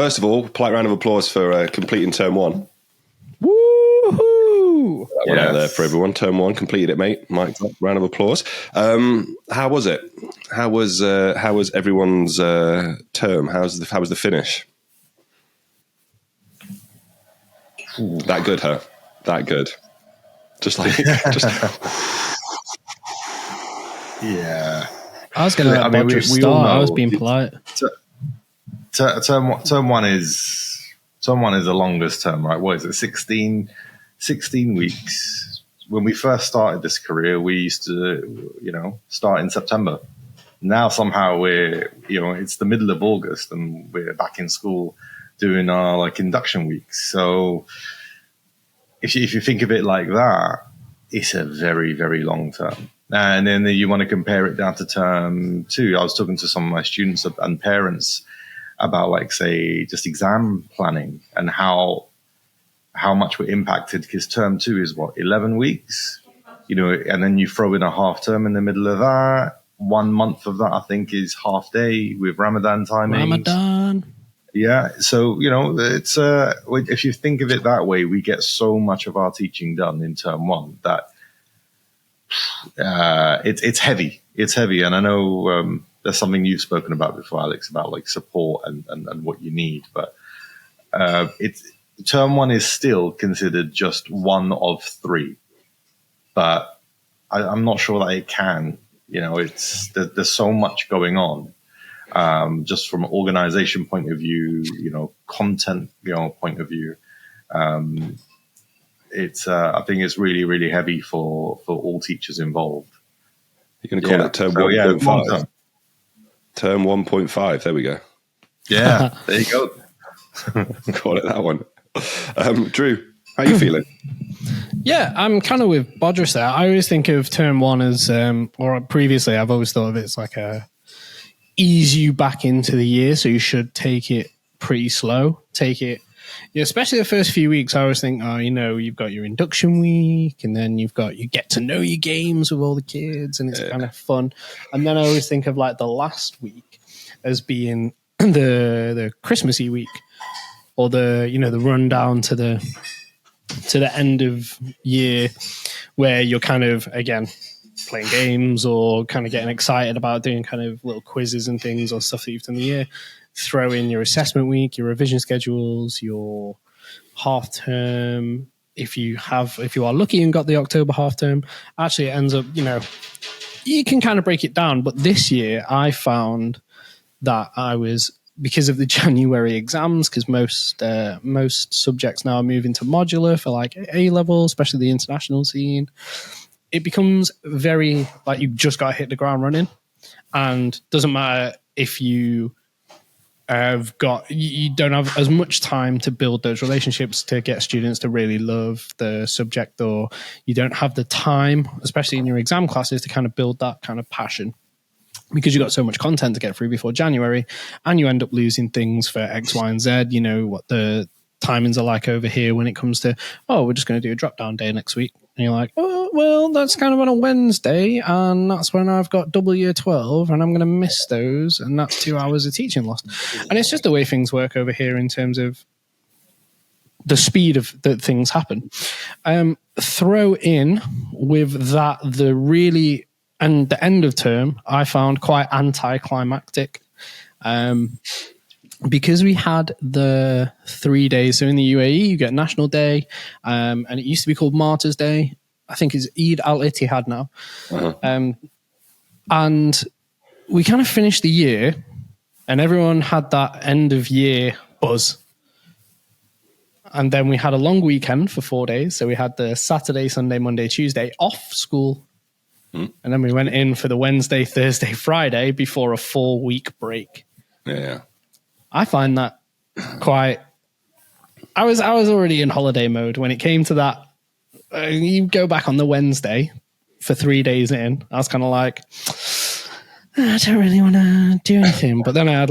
First of all, polite round of applause for completing term 1. Woohoo! That one out there for everyone. Term 1 completed it, mate. Mike, round of applause. How was it? How was everyone's term? How was the finish? That good, huh? That good. Just like Yeah. I was going to let Bodger start. I was being polite. Term one is the longest term, right? What is it? 16 weeks. When we first started this career, we used to, start in September. Now somehow it's the middle of August and we're back in school doing our induction weeks. So if you think of it like that, it's a very, very long term. And then you want to compare it down to term 2. I was talking to some of my students and parents about say just exam planning and how much we're impacted, because term 2 is 11 weeks, and then you throw in a half term in the middle of that. 1 month of that, I think, is half day with Ramadan timings. Ramadan. Yeah. So, it's, if you think of it that way, we get so much of our teaching done in term 1 that, it's heavy. It's heavy. And I know, there's something you've spoken about before, Alex, about support and what you need. But term 1 is still considered just one of 3. But I'm not sure that it can. There's so much going on, just from an organization point of view, content, point of view. I think it's really, really heavy for all teachers involved. You're going to call it term 1.5. Term 1.5. There we go. Yeah, there you go. Call it that one. Drew, how are you feeling? Yeah, I'm kind of with Bodris there. I always think of term 1 as, or previously I've always thought of it as a ease you back into the year. So you should take it pretty slow. Take it, especially the first few weeks. I always think, you've got your induction week, and then you get to know your games with all the kids, and it's kind of fun. And then I always think of the last week as being the Christmassy week, or the rundown to the end of year, where you're kind of, again, playing games or kind of getting excited about doing kind of little quizzes and things or stuff that you've done the year. Throw in your assessment week, your revision schedules, your half term. If you are lucky and got the October half term, actually it ends up, you can kind of break it down. But this year I found that because of the January exams, because most subjects now are moving to modular for A-level, especially the international scene, it becomes very you've just got to hit the ground running, and doesn't matter if you you don't have as much time to build those relationships to get students to really love the subject, or you don't have the time, especially in your exam classes, to kind of build that kind of passion, because you've got so much content to get through before January, and you end up losing things for X, Y, and Z. What the timings are like over here when it comes to, we're just going to do a drop-down day next week. And you're like, oh, well, that's kind of on a Wednesday, and that's when I've got double year 12, and I'm going to miss those, and that's 2 hours of teaching lost. And it's just the way things work over here in terms of the speed of that things happen. Throw in with that and the end of term, I found quite anticlimactic. Because we had the 3 days, so in the UAE, you get National Day, and it used to be called Martyrs Day. I think it's Eid al-Ittihad now. Uh-huh. And we kind of finished the year, and everyone had that end of year buzz. And then we had a long weekend for 4 days. So we had the Saturday, Sunday, Monday, Tuesday off school. And then we went in for the Wednesday, Thursday, Friday before a 4-week break. Yeah. I find that quite. I was already in holiday mode when it came to that. You go back on the Wednesday for 3 days in. I was kind of like, I don't really want to do anything. But then I had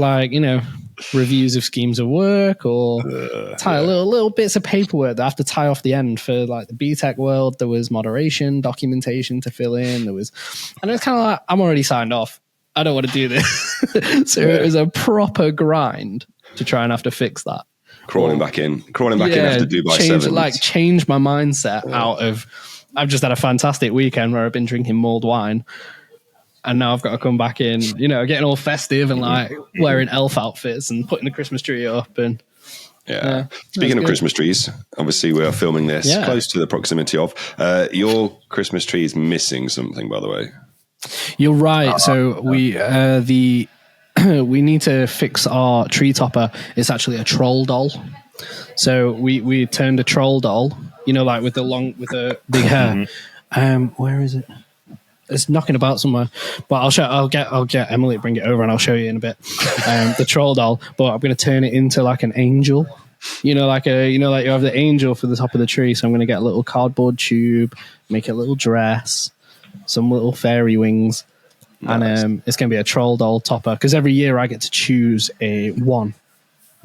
reviews of schemes of work or little bits of paperwork that I have to tie off the end for the BTEC world. There was moderation, documentation to fill in. And it was kind of like, I'm already signed off. I don't want to do this. So it was a proper grind. to try and have to fix that. Crawling back in after Dubai Sevens. Change my mindset out of, I've just had a fantastic weekend where I've been drinking mulled wine, and now I've got to come back in, getting all festive and like wearing elf outfits and putting the Christmas tree up. And speaking of Christmas trees, obviously we are filming this close to the proximity of your Christmas tree is missing something, by the way. You're right. So we we need to fix our tree topper. It's actually a troll doll. So we turned a troll doll, like with the big hair. Where is it? It's knocking about somewhere, but I'll get Emily to bring it over and I'll show you in a bit. The troll doll, but I'm going to turn it into like an angel. Like you have the angel for the top of the tree. So I'm going to get a little cardboard tube, make a little dress, some little fairy wings. Nice. And it's going to be a troll doll topper, because every year I get to choose one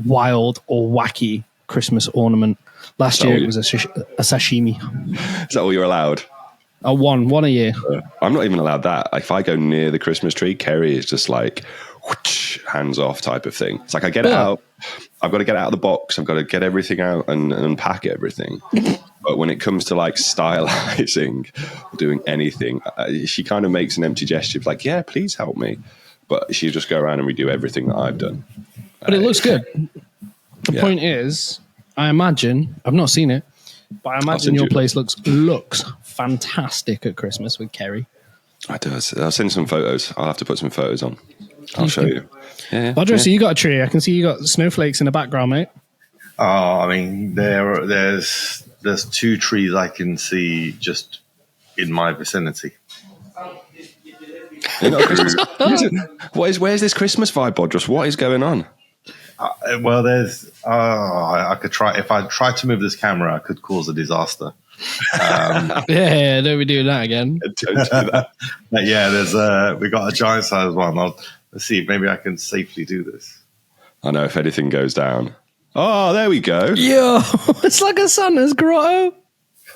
wild or wacky Christmas ornament. Last year it was a sashimi. Is that all you're allowed? One a year. I'm not even allowed that. If I go near the Christmas tree, Kerry is just like whoosh, hands off type of thing. It's like I get it out. I've got to get it out of the box. I've got to get everything out and unpack everything. But when it comes to like stylizing, doing anything, she kind of makes an empty gesture, like, "Yeah, please help me." But she'll just go around and redo everything that I've done. But it looks good. The point is, I imagine, I've not seen it, but I imagine your place looks fantastic at Christmas with Kerry. It does. I'll send some photos. I'll have to put some photos on. I'll show you. Yeah. Badger, so you got a tree. I can see you got snowflakes in the background, mate. Oh, I mean, there's 2 trees I can see just in my vicinity. Where's this Christmas vibe, Bodros? What is going on? Well, there's. I could try. If I tried to move this camera, I could cause a disaster. Don't be doing that again. Don't do that. There's. We got a giant size one. Let's see if maybe I can safely do this. I know if anything goes down. Oh, there we go. Yo, it's like a Santa's grotto.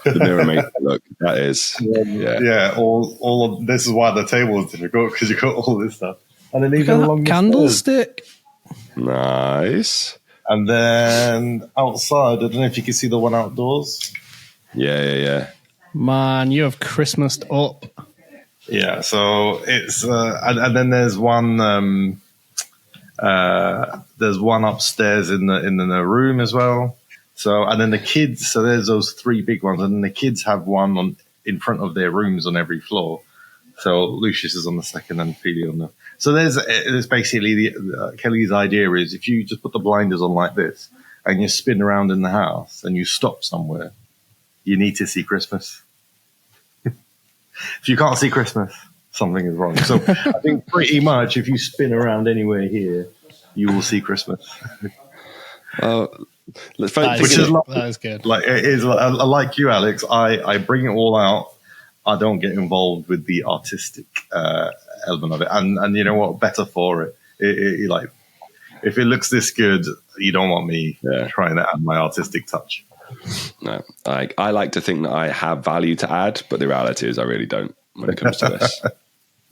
The mirror makes it look. That is. Yeah. All of this is why the table is difficult, because you got all this stuff, and then even along the candlestick. Nice. And then outside, I don't know if you can see the one outdoors. Yeah. Man, you have Christmased up. Yeah, so it's and then there's one upstairs in the room as well. So, and then the kids, so there's those 3 big ones, and then the kids have one in front of their rooms on every floor. So Lucius is on the second and Phoebe on the. So there's basically Kelly's idea is, if you just put the blinders on like this and you spin around in the house and you stop somewhere, you need to see Christmas. If you can't see Christmas, something is wrong. So I think pretty much if you spin around anywhere here, you will see Christmas. That is good. Like it is like you, Alex. I bring it all out. I don't get involved with the artistic element of it, and you know what? Better for it. Like if it looks this good, you don't want me trying to add my artistic touch. No, I like to think that I have value to add, but the reality is I really don't when it comes to this.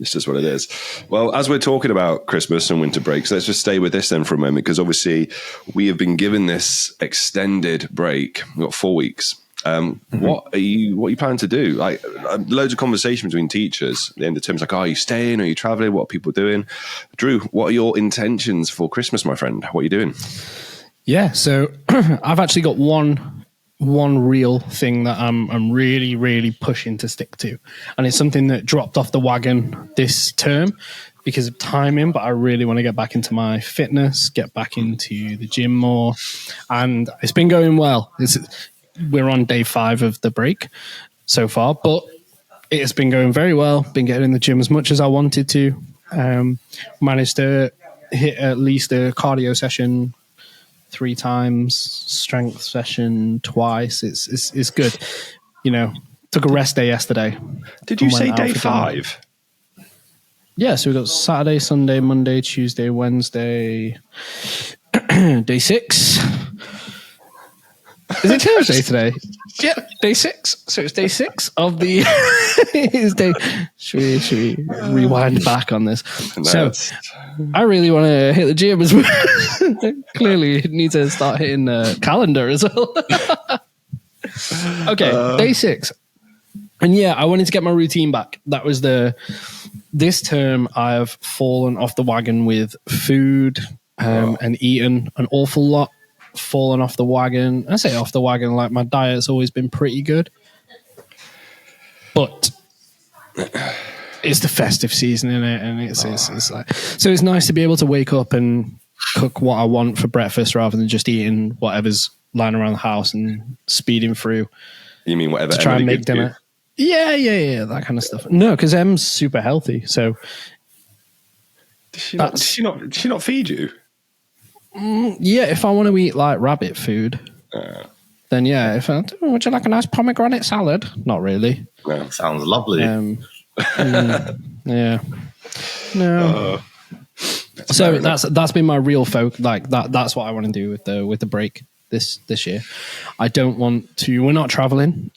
It's just what it is. Well, as we're talking about Christmas and winter breaks, let's just stay with this then for a moment, because obviously we have been given this extended break. We've got 4 weeks. What are you planning to do? Like loads of conversation between teachers at the end of terms, like, are you staying? Are you traveling? What are people doing? Drew, what are your intentions for Christmas, my friend? What are you doing? Yeah, so I've actually got one real thing that I'm really, really pushing to stick to. And it's something that dropped off the wagon this term because of timing, but I really want to get back into my fitness, get back into the gym more. And it's been going well. We're on day 5 of the break so far, but it has been going very well. Been getting in the gym as much as I wanted to. Managed to hit at least a cardio session 3 times, strength session twice. It's good. You know, took a rest day yesterday. Did you say day 5? Yeah, so we got Saturday, Sunday, Monday, Tuesday, Wednesday, day 6. Is it Thursday today? Yeah, day 6. So it's day 6 of the. Is day. Should we rewind back on this? No, So I really want to hit the gym as well. Clearly, need to start hitting the calendar as well. Okay, day 6. And yeah, I wanted to get my routine back. That was this term I've fallen off the wagon with food and eaten an awful lot. Fallen off the wagon. I say off the wagon, like my diet's always been pretty good. But it's the festive season, in it, and it's like, so it's nice to be able to wake up and cook what I want for breakfast rather than just eating whatever's lying around the house and speeding through. You mean whatever to try Emily and make gives you? dinner? Yeah, that kind of stuff. No, because Em's super healthy, so Does she not feed you? Yeah, if I want to eat like rabbit food, then yeah. If would you like a nice pomegranate salad? Not really. No. Sounds lovely. Yeah. No. So that's been my real focus. Like that's what I want to do with the break this year. I don't want to. We're not traveling.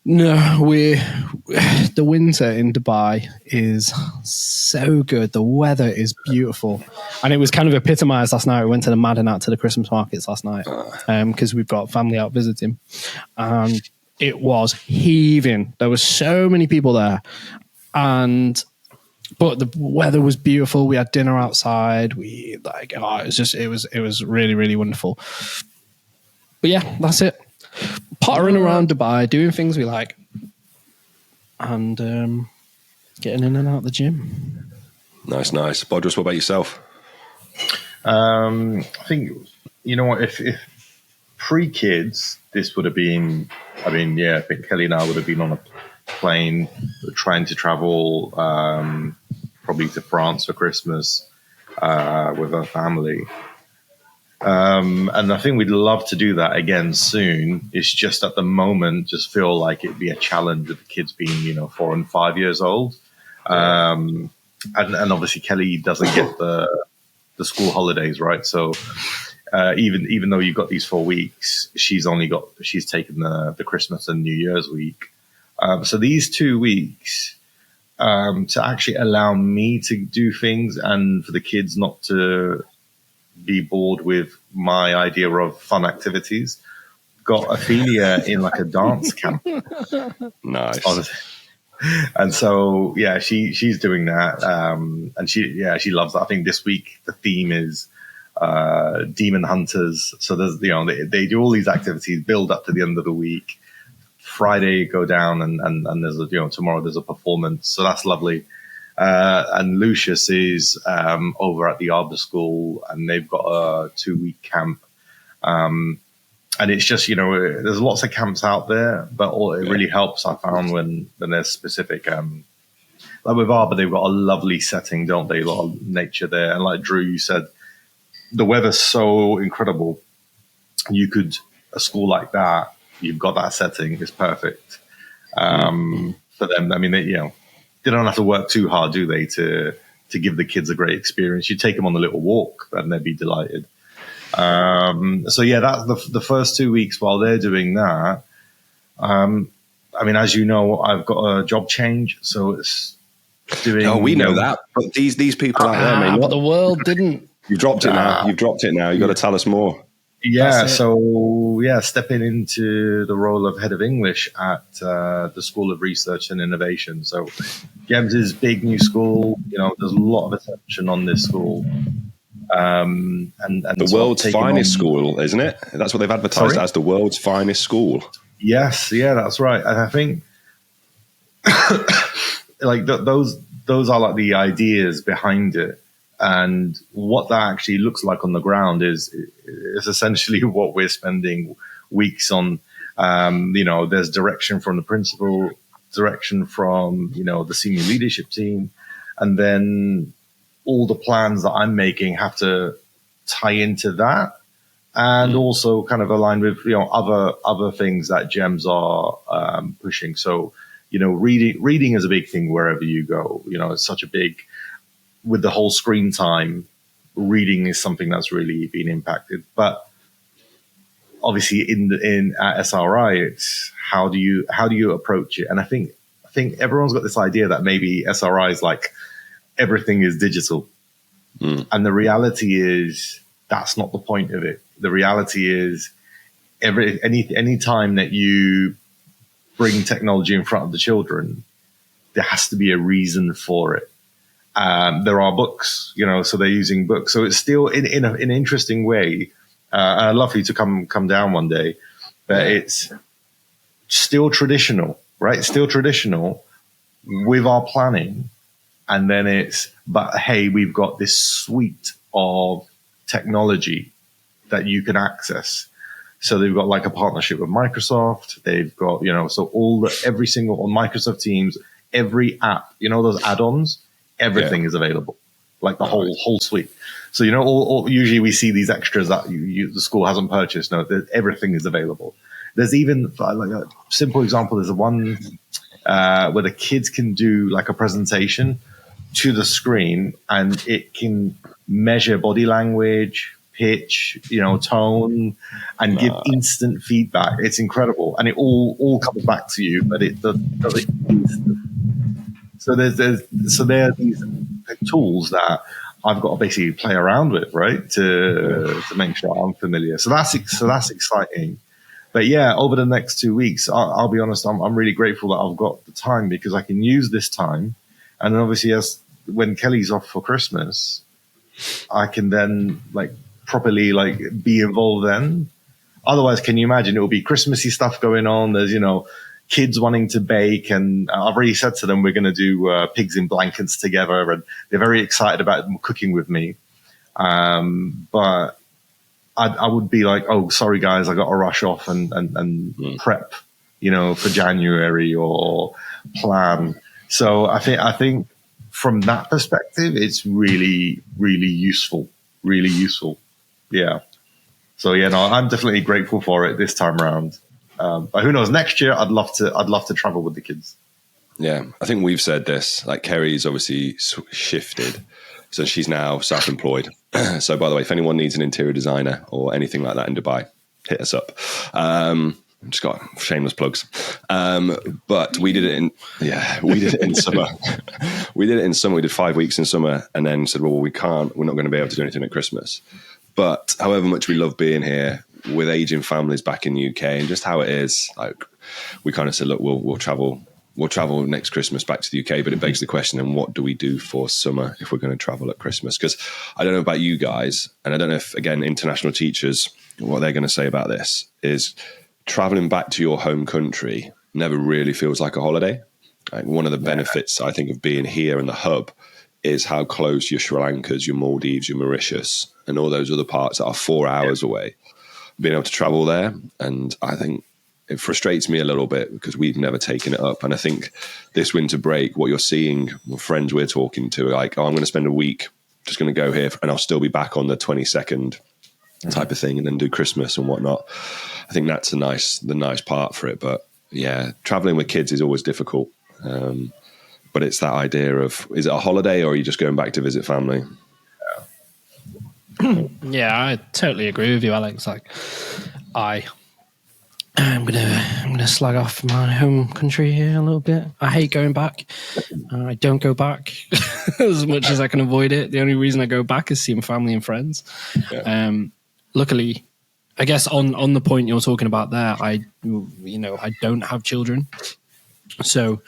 No, the winter in Dubai is so good. The weather is beautiful, and it was kind of epitomized last night. We went to the Madden out to the Christmas markets last night because we've got family out visiting, and it was heaving. There were so many people there, but the weather was beautiful. We had dinner outside. It was really, really wonderful. But yeah, that's it. Pottering around Dubai, doing things we like, and getting in and out of the gym. Nice. Bodris, what about yourself? I think, you know what, if pre-kids, this would have been, I think Kelly and I would have been on a plane trying to travel probably to France for Christmas with our family. And I think we'd love to do that again soon. It's just at the moment, just feel like it'd be a challenge with the kids being, 4 and 5 years old. And obviously Kelly doesn't get the school holidays, right? So even though you've got these 4 weeks, she's taken the Christmas and New Year's week. So these 2 weeks to actually allow me to do things and for the kids not to be bored with my idea of fun activities. Got Ophelia in like a dance camp. Nice. And so, yeah, she's doing that. And she loves that. I think this week the theme is demon hunters. So there's, they do all these activities, build up to the end of the week. Friday go down and there's tomorrow there's a performance. So that's lovely. And Lucius is over at the Arbor School, and they've got a 2-week camp. And it's just, there's lots of camps out there, but it really helps, I found, when there's specific, like with Arbor, they've got a lovely setting, don't they? A lot of nature there. And like Drew, you said, the weather's so incredible. A school like that, you've got that setting, is perfect for them. I mean, they don't have to work too hard, do they, to give the kids a great experience. You take them on a little walk and they'd be delighted. So yeah, that's the first 2 weeks while they're doing that. I mean, as you know, I've got a job change, so it's doing. Oh, we know that, but these people out there, man. But the world didn't. You've dropped it now. You've dropped it now. You've got to tell us more. Yeah, so stepping into the role of head of English at the School of Research and Innovation. So GEMS is big new school. There's a lot of attention on this school. And the world's finest school, isn't it? That's what they've advertised as, the world's finest school. Yes, yeah, that's right. And I think like those are like the ideas behind it. And what that actually looks like on the ground is essentially what we're spending weeks on. There's direction from the principal, direction from, the senior leadership team. And then all the plans that I'm making have to tie into that and also kind of align with, other things that GEMS are pushing. So, reading is a big thing wherever you go. It's such a big, with the whole screen time, reading is something that's really been impacted. But obviously in at SRI, it's how do you approach it? And I think everyone's got this idea that maybe SRI is like everything is digital, and the reality is that's not the point of it. The reality is any time that you bring technology in front of the children, there has to be a reason for it. There are books, so they're using books. So it's still in an interesting way. I'd love for you to come down one day, but it's still traditional, right? Still traditional with our planning. And then but hey, we've got this suite of technology that you can access. So they've got like a partnership with Microsoft. They've got, so every single on Microsoft Teams, every app, those add-ons, everything is available, like the whole suite. So, usually we see these extras that the school hasn't purchased. No, everything is available. There's even like a simple example. There's one where the kids can do like a presentation to the screen, and it can measure body language, pitch, tone, and give instant feedback. It's incredible, and it all comes back to you, but it does it instant. So there are these tools that I've got to basically play around with, right, to make sure I'm familiar. So that's exciting. But yeah, over the next 2 weeks, I'll be honest, I'm really grateful that I've got the time, because I can use this time, and then obviously when Kelly's off for Christmas, I can then properly be involved then. Otherwise, can you imagine, it will be Christmassy stuff going on. There's, kids wanting to bake, and I've already said to them, we're going to do pigs in blankets together, and they're very excited about cooking with me. But I would be like, oh, sorry guys, I got to rush off and prep, for January or plan. So I think from that perspective, it's really, really useful. Really useful. Yeah. So yeah, no, I'm definitely grateful for it this time around. But who knows? Next year, I'd love to travel with the kids. Yeah, I think we've said this. Like Kerry's obviously shifted, so she's now self-employed. So by the way, if anyone needs an interior designer or anything like that in Dubai, hit us up. Just got shameless plugs. But we did it in summer. We did it in summer. We did 5 weeks in summer, and then said, well, we're not going to be able to do anything at Christmas. But however much we love being here with aging families back in the UK, and just how it is, we kind of said, look, we'll travel next Christmas back to the UK. But it begs the question, and what do we do for summer if we're going to travel at Christmas? Because I don't know about you guys, and I don't know if, again, international teachers, what they're going to say about this is traveling back to your home country never really feels like a holiday. One of the benefits, I think, of being here in the hub is how close your Sri Lankas, your Maldives, your Mauritius, and all those other parts that are 4 hours away, being able to travel there. And I think it frustrates me a little bit because we've never taken it up. And I think this winter break, what you're seeing, friends we're talking to, like, oh, I'm going to spend a week, just going to go here, and I'll still be back on the 22nd type of thing, and then do Christmas and whatnot. I think that's the nice part for it. But yeah, traveling with kids is always difficult. But it's that idea of, is it a holiday or are you just going back to visit family? Yeah, I totally agree with you, Alex. I'm gonna slag off my home country here a little bit. I hate going back. I don't go back as much as I can avoid it. The only reason I go back is seeing family and friends. Yeah. Luckily, I guess on the point you're talking about there, I don't have children, so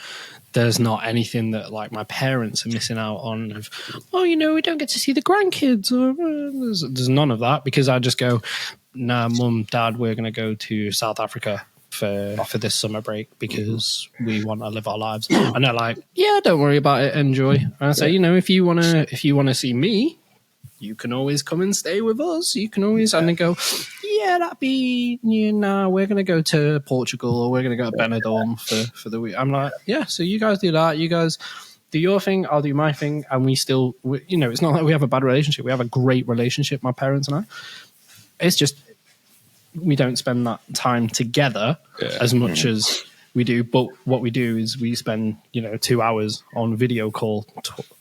there's not anything that my parents are missing out on of, we don't get to see the grandkids, or there's none of that, because I just go, nah, mum, dad, we're going to go to South Africa for this summer break because we want to live our lives. And they're like, yeah, don't worry about it, enjoy. And I say, if you want to see me, you can always come and stay with us. You can always, and they go, yeah, we're going to go to Portugal, or we're going to go to Benidorm for the week. I'm like, yeah, so you guys do that. You guys do your thing, I'll do my thing. And we still, it's not like we have a bad relationship. We have a great relationship, my parents and I. It's just, we don't spend that time together as much as we do. But what we do is we spend 2 hours on video call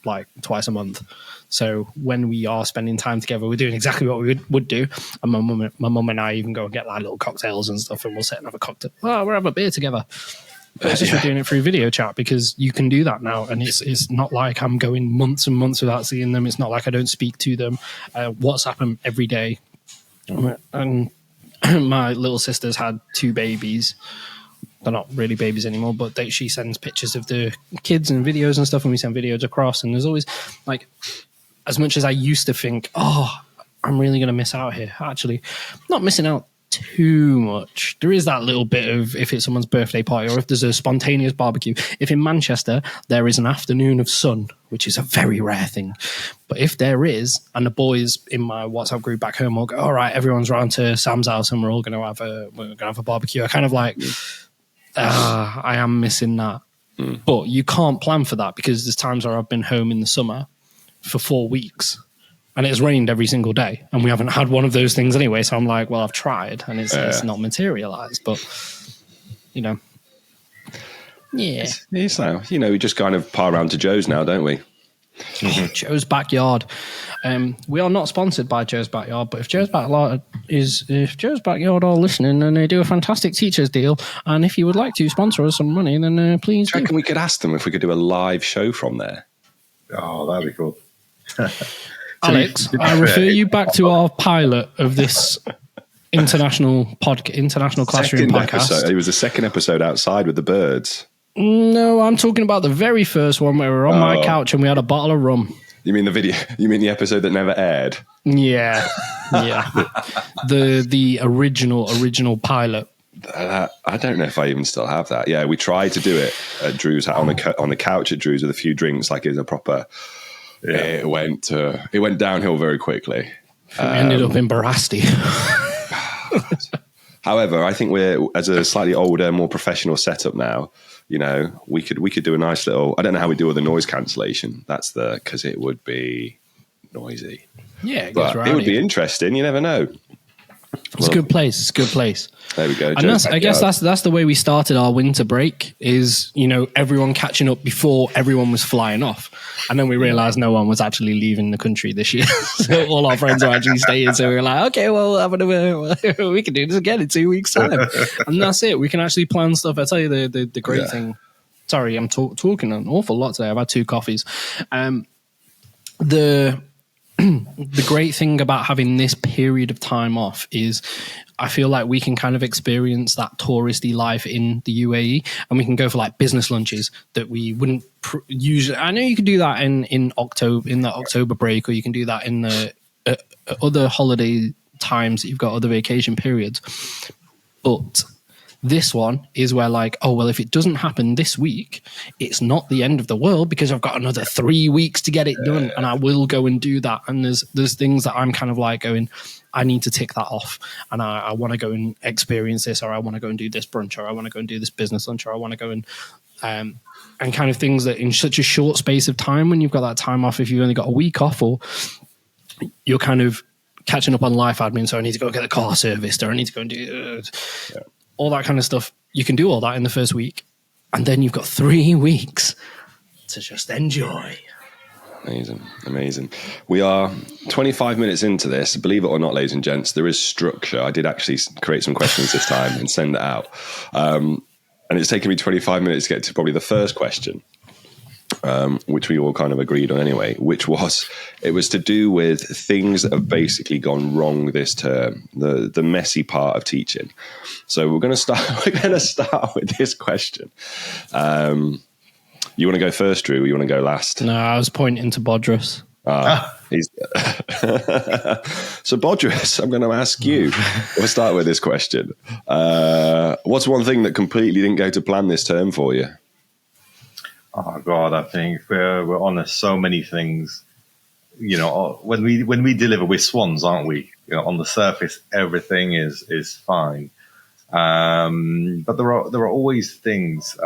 like twice a month. So when we are spending time together, we're doing exactly what we would do. And my mum and I even go and get like little cocktails and stuff, and we'll sit and have a cocktail. Oh, we'll have a beer together. But it's just we're doing it through video chat because you can do that now, and it's not like I'm going months and months without seeing them. It's not like I don't speak to them. WhatsApp them every day, and my little sister's had 2 babies. They're not really babies anymore, but she sends pictures of the kids and videos and stuff, and we send videos across. And there's always like, as much as I used to think, oh, I'm really going to miss out here. Actually, not missing out too much. There is that little bit of if it's someone's birthday party or if there's a spontaneous barbecue. If in Manchester there is an afternoon of sun, which is a very rare thing, but if there is, and the boys in my WhatsApp group back home will go, all right, everyone's round to Sam's house and we're going to have a barbecue. I kind of like, I am missing that. But you can't plan for that because there's times where I've been home in the summer for 4 weeks. And it's rained every single day, and we haven't had one of those things anyway. So I'm like, well, I've tried, and it's not materialized. But yeah. It's like, we just kind of pile around to Joe's now, don't we? Joe's Backyard. We are not sponsored by Joe's Backyard, but if Joe's Backyard are listening, and they do a fantastic teachers deal, and if you would like to sponsor us some money, then please. Do you reckon we could ask them if we could do a live show from there? Oh, that'd be cool. Alex, I refer you back to our pilot of this international classroom podcast. It was the second episode outside with the birds. No, I'm talking about the very first one where we were on my couch and we had a bottle of rum. You mean the video? You mean the episode that never aired? Yeah. The original pilot. I don't know if I even still have that. Yeah, we tried to do it at Drew's on the couch at Drew's with a few drinks, like it was a proper. Yeah. It went downhill very quickly. We ended up in Barasti. However, I think we're as a slightly older, more professional setup now. We could do a nice little. I don't know how we do with the noise cancellation. That's because it would be noisy. Yeah, but it would be interesting. You never know. It's a good place. There we go. And I guess that's the way we started our winter break is, everyone catching up before everyone was flying off. And then we realized no one was actually leaving the country this year. So all our friends are actually staying. So we were like, okay, well, we can do this again in 2 weeks' time. And that's it. We can actually plan stuff. I tell you the great thing. Sorry, I'm talking an awful lot today. I've had 2 coffees. The great thing about having this period of time off is I feel like we can kind of experience that touristy life in the UAE, and we can go for like business lunches that we wouldn't usually. I know you can do that in October, in the October break, or you can do that in the other holiday times that you've got other vacation periods. But this one is where like, oh, well, if it doesn't happen this week, it's not the end of the world because I've got another 3 weeks to get it done, and I will go and do that. And there's things that I'm kind of like going, I need to tick that off, and I want to go and experience this, or I want to go and do this brunch, or I want to go and do this business lunch, or I want to go and kind of things that in such a short space of time, when you've got that time off, if you've only got a week off, or you're kind of catching up on life admin, so I need to go get the car serviced, or I need to go and do all that kind of stuff. You can do all that in the first week, and then you've got 3 weeks to just enjoy. Amazing. We are 25 minutes into this. Believe it or not, ladies and gents, there is structure. I did actually create some questions this time and send it out. And it's taken me 25 minutes to get to probably the first question, which we all kind of agreed on anyway, which was, it was to do with things that have basically gone wrong this term, the messy part of teaching. So we're going to start with this question. You want to go first, Drew, or you want to go last? No, I was pointing to Bodris. So Bodris, I'm going to ask you. We'll start with this question. What's one thing that completely didn't go to plan this term for you? Oh God, I think we're honest. So many things, when we deliver, we're swans, aren't we? On the surface, everything is fine, but there are always things.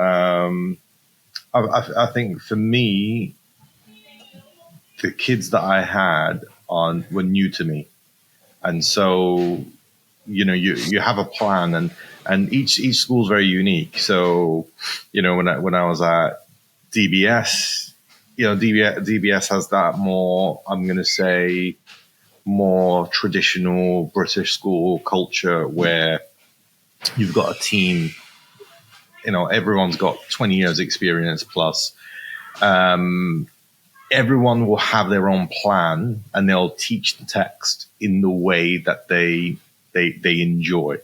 I think for me, the kids that I had were new to me, and so you have a plan, and each school is very unique. So, when I was at DBS, DBS has that more, I'm going to say, more traditional British school culture where you've got a team, everyone's got 20 years experience plus. Everyone will have their own plan, and they'll teach the text in the way that they enjoy,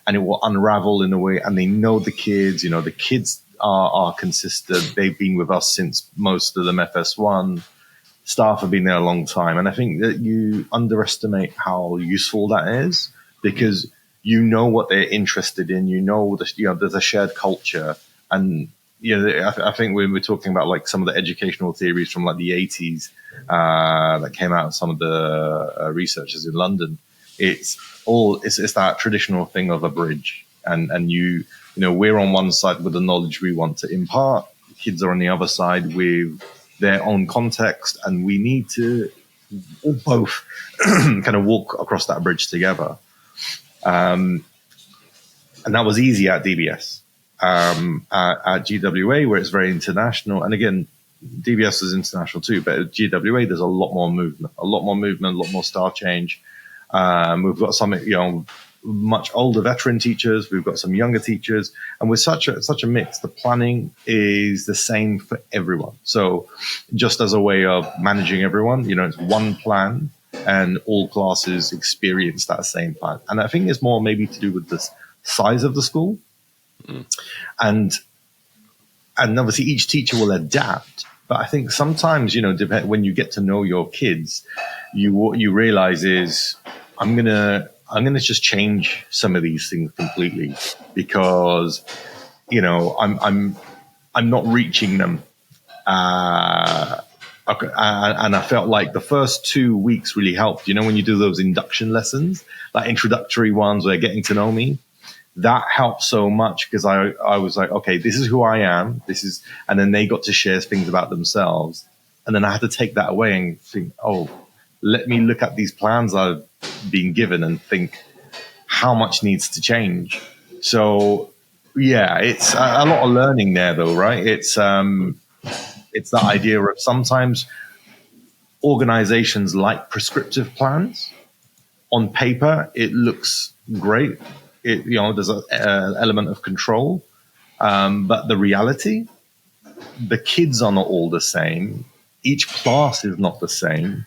and it will unravel in a way. And they know the kids. The kids are consistent. They've been with us since most of them FS1. Staff have been there a long time, and I think that you underestimate how useful that is, because what they're interested in. There's a shared culture, and I think when we're talking about like some of the educational theories from like the 80s that came out of some of the researchers in London, it's that traditional thing of a bridge, and we're on one side with the knowledge we want to impart. The kids are on the other side with their own context, and we need to both kind of walk across that bridge together. And that was easy at DBS. At GWA, where it's very international, and again, DBS is international too, but at GWA there's a lot more movement, a lot more staff change. We've got some much older veteran teachers, we've got some younger teachers, and with such a mix, the planning is the same for everyone. So just as a way of managing everyone, it's one plan, and all classes experience that same plan. And I think it's more maybe to do with the size of the school. And obviously each teacher will adapt, but I think sometimes when you get to know your kids, what you realize is I'm gonna just change some of these things completely, because I'm not reaching them, and I felt like the first 2 weeks really helped. When you do those induction lessons, like introductory ones where getting to know me, that helped so much, because I was like, okay, this is who I am. And then they got to share things about themselves. And then I had to take that away and think, oh, let me look at these plans I've been given and think how much needs to change. So yeah, it's a lot of learning there though, right? It's the idea of sometimes organizations like prescriptive plans. On paper, it looks great. There's an element of control, but the reality, the kids are not all the same. Each class is not the same.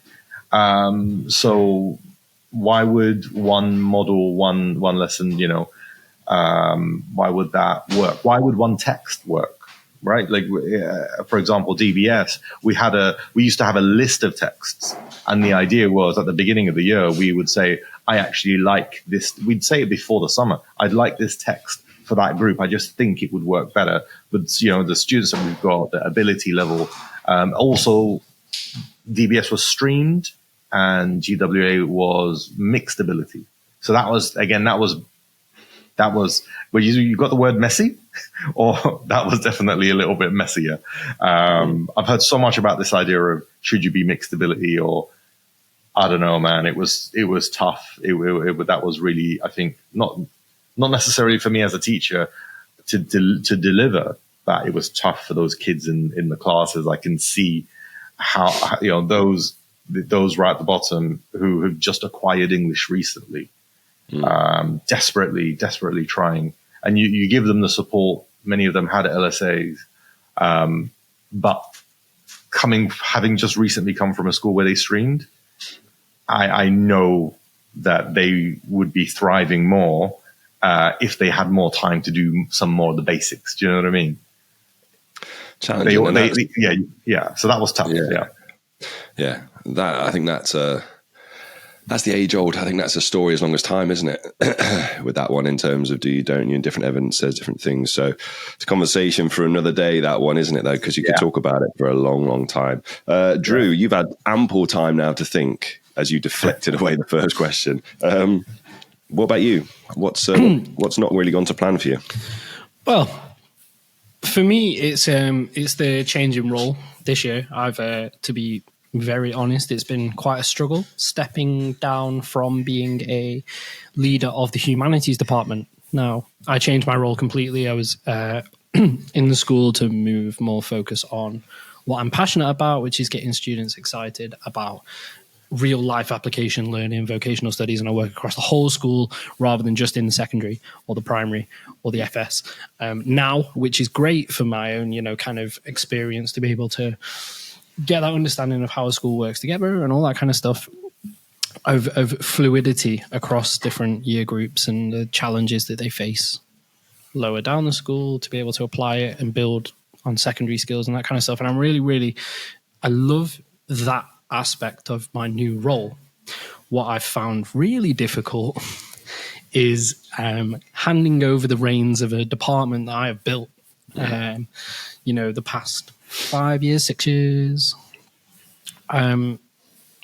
So why would one model, one lesson, why would that work? Why would one text work? Right? Like, for example, DBS, we used to have a list of texts. And the idea was at the beginning of the year, we would say, I actually like this. We'd say it before the summer. I'd like this text for that group. I just think it would work better. But, the students that we've got, the ability level. Also, DBS was streamed and GWA was mixed ability. So that was where you got the word messy, or that was definitely a little bit messier. I've heard so much about this idea of should you be mixed ability, or I don't know, man. It was tough. That was really, I think, not necessarily for me as a teacher to deliver that. It was tough for those kids in the classes. I can see how those right at the bottom who have just acquired English recently. Desperately trying, and you give them the support. Many of them had LSAs, but having just recently come from a school where they streamed, I know that they would be thriving more if they had more time to do some more of the basics. Do you know what I mean? Challenging. Yeah. So that was tough. Yeah. I think that's the age old. I think that's a story as long as time, isn't it? With that one, in terms of do you, don't you, and different evidence says different things. So it's a conversation for another day, that one, isn't it, though? Because you could talk about it for a long, long time. Drew, you've had ample time now to think as you deflected away the first question. What about you? What's not really gone to plan for you? Well, for me, it's the change in role this year. I've to be very honest, it's been quite a struggle stepping down from being a leader of the humanities department Now, I changed my role completely. I was in the school to move more focus on what I'm passionate about, which is getting students excited about real life application learning, vocational studies, and I work across the whole school rather than just in the secondary or the primary or the FS. Now, which is great for my own, kind of experience to be able to get that understanding of how a school works together and all that kind of stuff. Of fluidity across different year groups and the challenges that they face lower down the school to be able to apply it and build on secondary skills and that kind of stuff. And I'm really, I love that aspect of my new role. What I've found really difficult is handing over the reins of a department that I have built, the past 5 years, 6 years.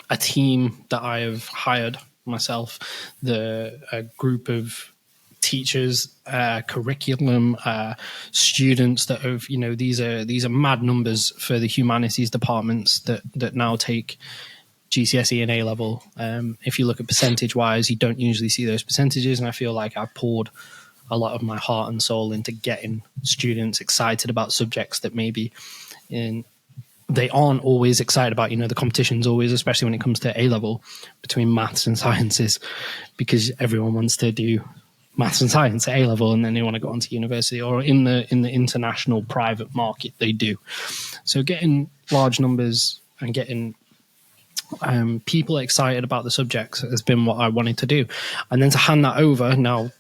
A team that I have hired myself, a group of teachers, curriculum, students that have, these are mad numbers for the humanities departments that now take GCSE and A level. If you look at percentage wise, you don't usually see those percentages. And I feel like I've poured a lot of my heart and soul into getting students excited about subjects that maybe they aren't always excited about. The competition's always, especially when it comes to A level, between maths and sciences, because everyone wants to do maths and science at A level and then they want to go on to university, or in the international private market they do. So getting large numbers and getting people excited about the subjects has been what I wanted to do. And then to hand that over, now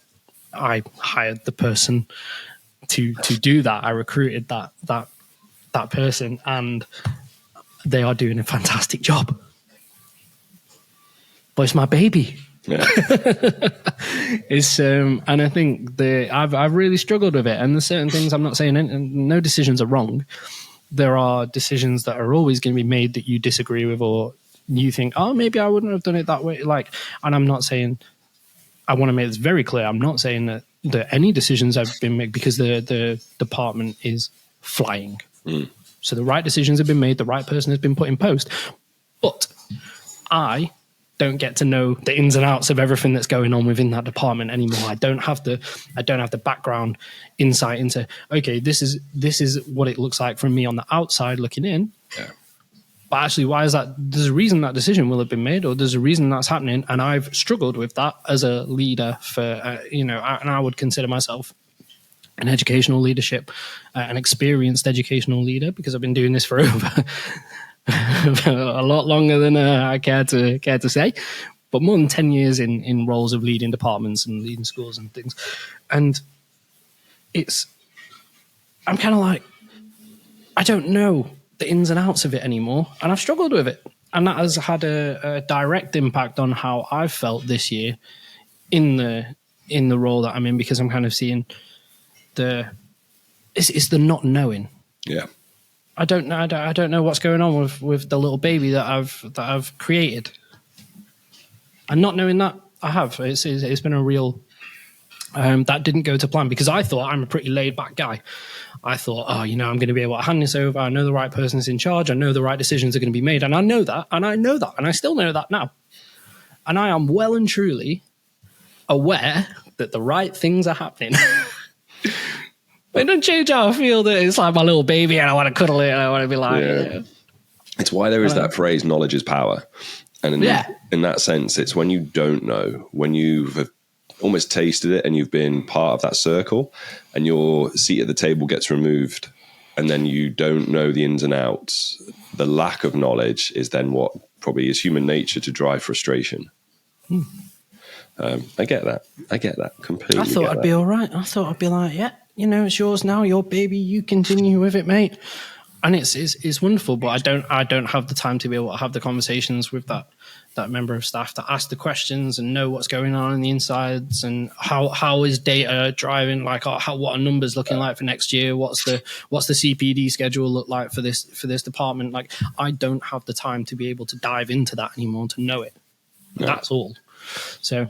I hired the person to do that. I recruited that person, and they are doing a fantastic job. But it's my baby. Yeah. It's and I think I've really struggled with it. And there's certain things, I'm not saying no decisions are wrong. There are decisions that are always going to be made that you disagree with, or you think, oh, maybe I wouldn't have done it that way. And I'm not saying, I want to make this very clear. I'm not saying that any decisions have been made, because the department is flying. So the right decisions have been made, the right person has been put in post. But I don't get to know the ins and outs of everything that's going on within that department anymore. I don't have the background insight into, okay, this is what it looks like from me on the outside looking in. Yeah. But actually, why is that? There's a reason that decision will have been made, or there's a reason that's happening. And I've struggled with that as a leader for, and I would consider myself an educational leadership, an experienced educational leader, because I've been doing this for over a lot longer than I care to say, but more than 10 years in roles of leading departments and leading schools and things. And I'm kind of like, I don't know the ins and outs of it anymore, and I've struggled with it. And that has had a direct impact on how I've felt this year in the role that I'm in, because I'm kind of seeing it's the not knowing. Yeah. I don't know what's going on with the little baby that I've created, and not knowing that I have. It's been a real that didn't go to plan, because I thought I'm a pretty laid back guy. I thought, I'm going to be able to hand this over. I know the right person's in charge. I know the right decisions are going to be made, and I know that, and I still know that now. And I am well and truly aware that the right things are happening. But it doesn't change how I feel that it's like my little baby and I want to cuddle it and I want to be like... Yeah. It's why there is that phrase, knowledge is power. And in that sense, it's when you don't know, when you've almost tasted it and you've been part of that circle and your seat at the table gets removed and then you don't know the ins and outs, the lack of knowledge is then what probably is human nature to drive frustration. I get that completely. I thought I'd be all right. I thought I'd be like, it's yours now, your baby, you continue with it, mate. And it's wonderful, but I don't have the time to be able to have the conversations with that member of staff to ask the questions and know what's going on the insides, and how is data driving, like what are numbers looking like for next year, what's the CPD schedule look like for this department. Like, I don't have the time to be able to dive into that anymore to know it. No. That's all. So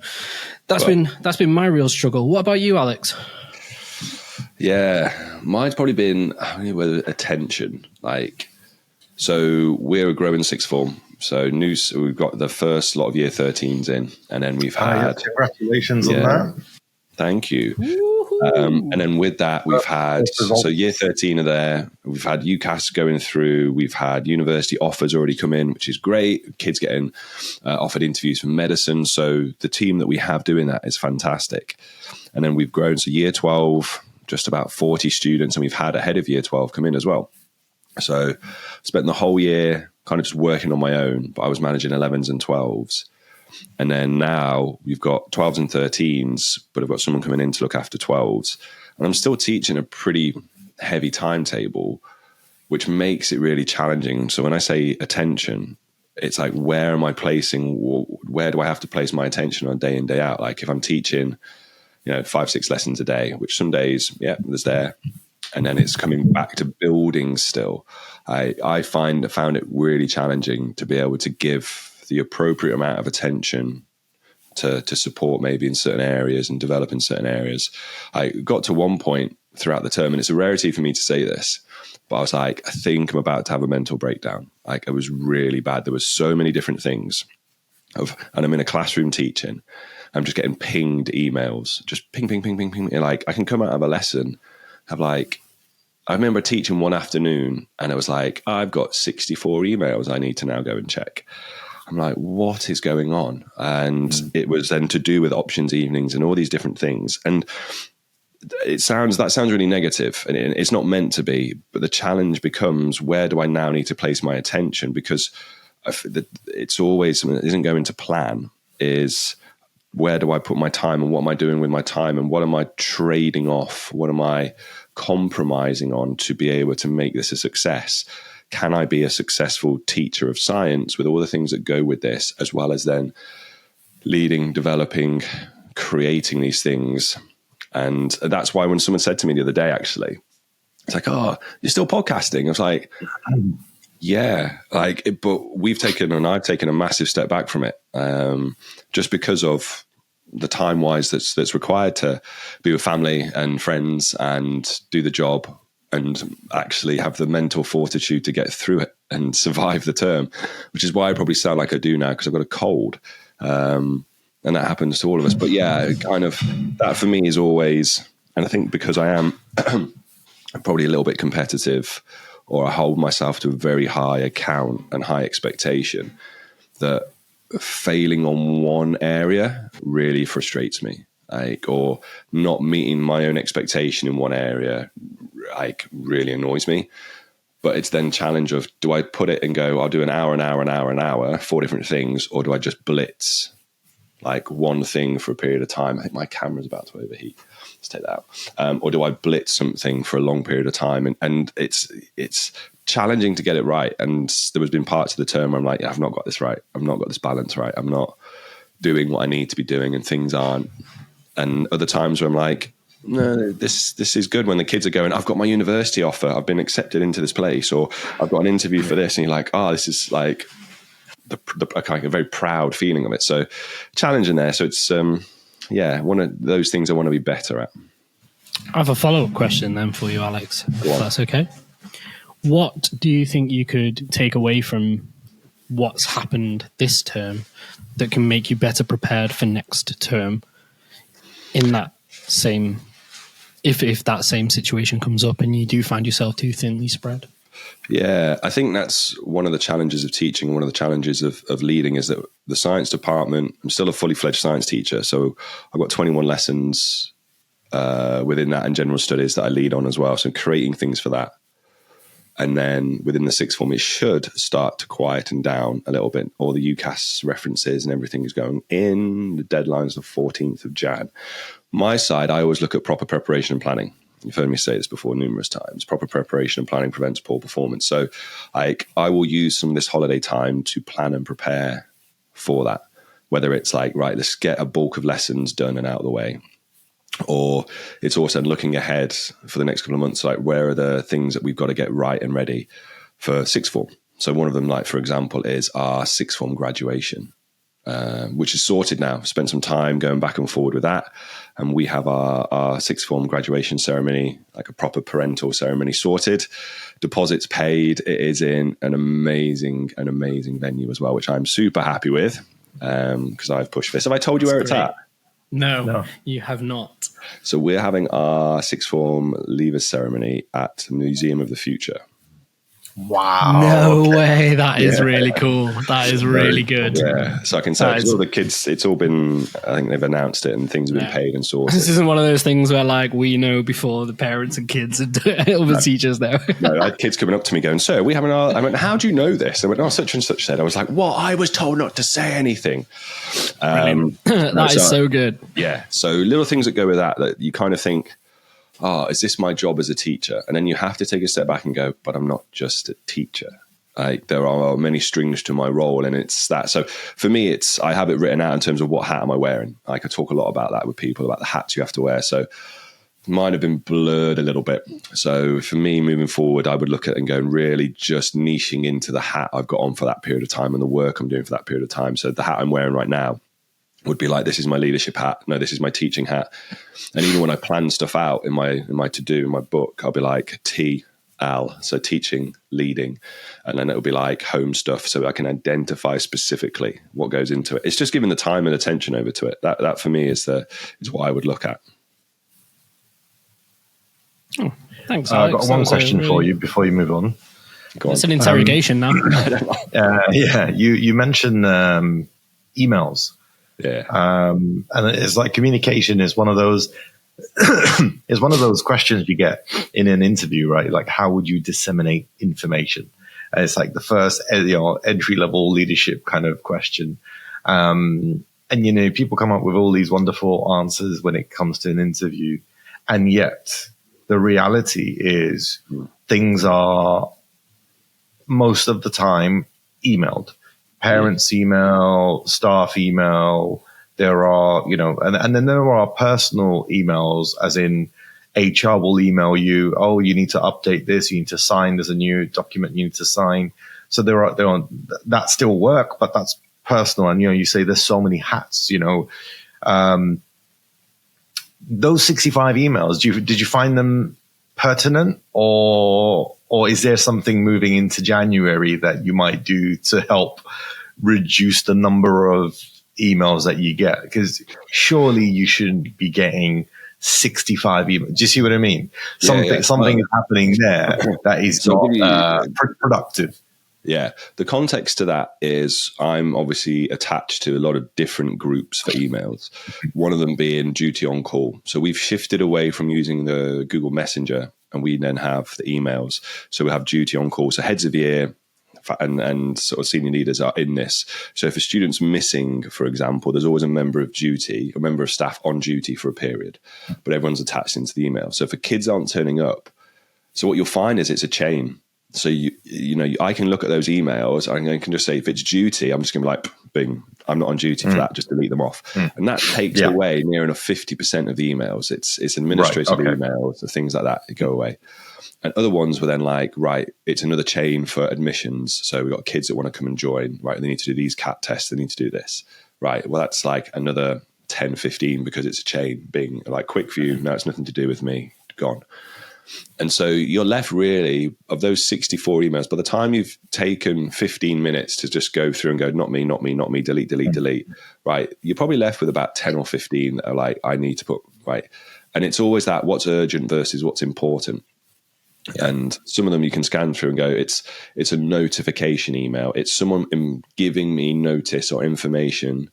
that's been my real struggle. What about you, Alex? Yeah, mine's probably been with attention. So we're a growing sixth form. So we've got the first lot of year 13s in, and then we've had... congratulations on that. Thank you. And then with that, we've had, so year 13 are there. We've had UCAS going through. We've had university offers already come in, which is great. Kids getting offered interviews for medicine. So the team that we have doing that is fantastic. And then we've grown. So year 12, just about 40 students. And we've had a head of year 12 come in as well. So spent the whole year kind of just working on my own, but I was managing 11s and 12s. And then now we've got 12s and 13s, but I've got someone coming in to look after 12s. And I'm still teaching a pretty heavy timetable, which makes it really challenging. So when I say attention, it's like, where am I placing, where do I have to place my attention on day in, day out? Like if I'm teaching, 5-6 lessons a day, which some days, there's there. And then it's coming back to building still. I found it really challenging to be able to give the appropriate amount of attention to support maybe in certain areas and develop in certain areas. I got to one point throughout the term, and it's a rarity for me to say this, but I was like, I think I'm about to have a mental breakdown. Like it was really bad. There was so many different things and I'm in a classroom teaching. I'm just getting pinged emails, just ping, ping, ping, ping, ping. Like I can come out of a lesson, I remember teaching one afternoon and it was like, I've got 64 emails I need to now go and check. I'm like, what is going on? And it was then to do with options evenings and all these different things. And that sounds really negative, and it's not meant to be. But the challenge becomes, where do I now need to place my attention? Because it's always something that isn't going to plan. Is where do I put my time, and what am I doing with my time, and what am I trading off? What am I compromising on to be able to make this a success? Can I be a successful teacher of science with all the things that go with this, as well as then leading, developing, creating these things? And that's why when someone said to me the other day, actually, it's like, oh, you're still podcasting? I was like, yeah, but I've taken a massive step back from it, just because of the time wise that's required to be with family and friends and do the job, and actually have the mental fortitude to get through it and survive the term, which is why I probably sound like I do now, because I've got a cold. And that happens to all of us. But yeah, kind of that for me is always, and I think because I am probably a little bit competitive, or I hold myself to a very high account and high expectation, that failing on one area really frustrates me. Or not meeting my own expectation in one area, really annoys me. But it's then challenge of, do I put it and go, I'll do an hour, 4 different things, or do I just blitz one thing for a period of time? I think my camera's about to overheat. Let's take that out. Or do I blitz something for a long period of time? And it's challenging to get it right. And there has been parts of the term where I'm like, I've not got this right. I've not got this balance right. I'm not doing what I need to be doing, and things aren't. And other times where I'm like, no, this is good, when the kids are going, I've got my university offer, I've been accepted into this place, or I've got an interview for this, and you're like, oh, this is like a very proud feeling of it. So challenging there. So it's one of those things I want to be better at. I have a follow-up question then for you, Alex, if that's okay. What do you think you could take away from what's happened this term that can make you better prepared for next term, in that same, if that same situation comes up and you do find yourself too thinly spread? Yeah, I think that's one of the challenges of teaching. One of the challenges of leading is that the science department, I'm still a fully fledged science teacher. So I've got 21 lessons within that, and general studies that I lead on as well. So creating things for that. And then within the sixth form, it should start to quieten down a little bit. All the UCAS references and everything is going in. The deadline's the 14th of Jan. My side, I always look at proper preparation and planning. You've heard me say this before numerous times. Proper preparation and planning prevents poor performance. So I will use some of this holiday time to plan and prepare for that. Whether it's like, right, let's get a bulk of lessons done and out of the way. Or it's also looking ahead for the next couple of months, like where are the things that we've got to get right and ready for sixth form. So one of them, like for example, is our sixth form graduation, which is sorted now. Spent some time going back and forward with that. And we have our sixth form graduation ceremony, like a proper parental ceremony, sorted. Deposits paid. It is in an amazing venue as well, which I'm super happy with, because I've pushed this. Have I told you where it's at? No, you have not. So we're having our sixth form leavers ceremony at the Museum of the Future. Wow. No way. That is really cool. That is really good. Yeah. So I can say, because all the kids, it's all been, I think they've announced it and things have been paid and sorted. This isn't one of those things where like we know before the parents and kids and other teachers know. No, I had kids coming up to me going, "Sir, we having our," I went, "How do you know this?" I went, "Oh, such and such said." I was like, "What? I was told not to say anything." That is so good. Yeah. So little things that go with that you kind of think, oh, is this my job as a teacher? And then you have to take a step back and go, but I'm not just a teacher. Like there are many strings to my role, and it's that. So for me, I have it written out in terms of what hat am I wearing. Like I talk a lot about that with people, about the hats you have to wear. So mine have been blurred a little bit. So for me, moving forward, I would look at and go really just niching into the hat I've got on for that period of time and the work I'm doing for that period of time. So the hat I'm wearing right now would be like, this is my leadership hat. No, this is my teaching hat. And even when I plan stuff out in my to-do, in my book, I'll be like TL, so teaching, leading. And then it'll be like home stuff, so I can identify specifically what goes into it. It's just giving the time and attention over to it. That for me is what I would look at. Oh, thanks, I've got one question for you before you move on. It's an interrogation now. Yeah, you mentioned emails. Yeah. And it's like communication is one of those is one of those questions you get in an interview, right? Like, how would you disseminate information? And it's like the first, entry level leadership kind of question. And people come up with all these wonderful answers when it comes to an interview, and yet the reality is things are most of the time emailed. Parents email, staff email. There are, and then there are personal emails, as in HR will email you. Oh, you need to update this. You need to sign. There's a new document you need to sign. So there are that still work, but that's personal. And you say there's so many hats. Those 65 emails. Did you find them pertinent, or is there something moving into January that you might do to help reduce the number of emails that you get? Because surely you shouldn't be getting 65 emails. Do you see what I mean? Something is happening there that is not productive. Yeah. The context to that is I'm obviously attached to a lot of different groups for emails, one of them being duty on call. So we've shifted away from using the Google Messenger, and we then have the emails. So we have duty on call. So heads of year and sort of senior leaders are in this. So if a student's missing, for example, there's always a member of staff on duty for a period, but everyone's attached into the email. So if kids aren't turning up, so what you'll find is it's a chain. So I can look at those emails. I can just say, if it's duty, I'm just going to be like, bing, I'm not on duty for that. Just delete them off, and that takes away near enough 50% of the emails. It's administrative emails, the things like that go away. And other ones were then like, right, it's another chain for admissions. So we've got kids that want to come and join. Right, they need to do these CAT tests. They need to do this. Right, well, that's like another 10, 15 because it's a chain. Being like, quick view. No, it's nothing to do with me. Gone. And so you're left really, of those 64 emails, by the time you've taken 15 minutes to just go through and go, not me, not me, not me, delete, right, you're probably left with about 10 or 15 that are like, I need to put, right. And it's always that what's urgent versus what's important. And some of them you can scan through and go, it's a notification email. It's someone giving me notice or information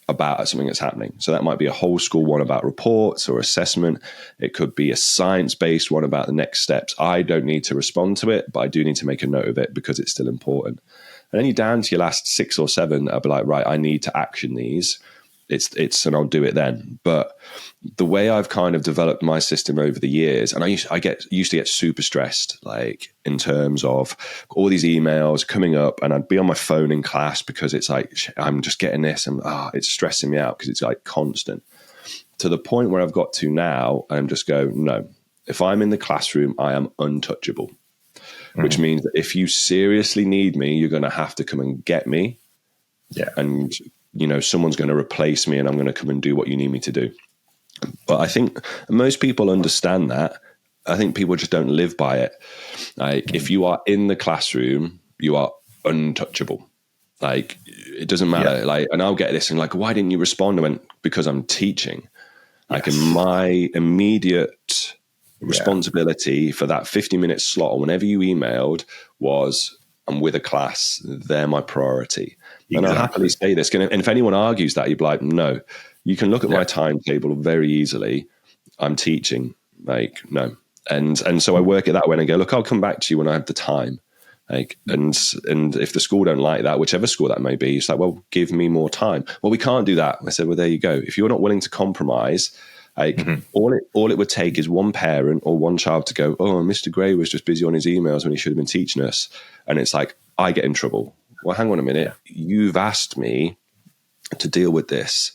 about something that's happening. So that might be a whole school one about reports or assessment. It could be a science-based one about the next steps. I don't need to respond to it, but I do need to make a note of it because it's still important. And then you're down to your last 6 or 7. I'll be like, right, I need to action these. And I'll do it then. But the way I've kind of developed my system over the years, and I used to get super stressed, like in terms of all these emails coming up, and I'd be on my phone in class because it's like, I'm just getting this, and it's stressing me out because it's like constant. To the point where I've got to now, I'm just go, no, if I'm in the classroom, I am untouchable, which means that if you seriously need me, you're going to have to come and get me. Yeah. And someone's going to replace me and I'm going to come and do what you need me to do. But I think most people understand that. I think people just don't live by it. Like if you are in the classroom, you are untouchable. Like it doesn't matter. Yeah. Like, and I'll get this and like, why didn't you respond? I went, because I'm teaching. Like in my immediate responsibility for that 50-minute slot, or whenever you emailed, was I'm with a class. They're my priority. Exactly. And I'll happily say this. And if anyone argues that, you'd be like, no, you can look at my timetable very easily. I'm teaching. Like, no. And so I work it that way and go, look, I'll come back to you when I have the time. Like, and if the school don't like that, whichever school that may be, it's like, well, give me more time. Well, we can't do that. I said, well, there you go. If you're not willing to compromise, like all it would take is one parent or one child to go, oh, Mr. Gray was just busy on his emails when he should have been teaching us. And it's like, I get in trouble. Well, hang on a minute. You've asked me to deal with this.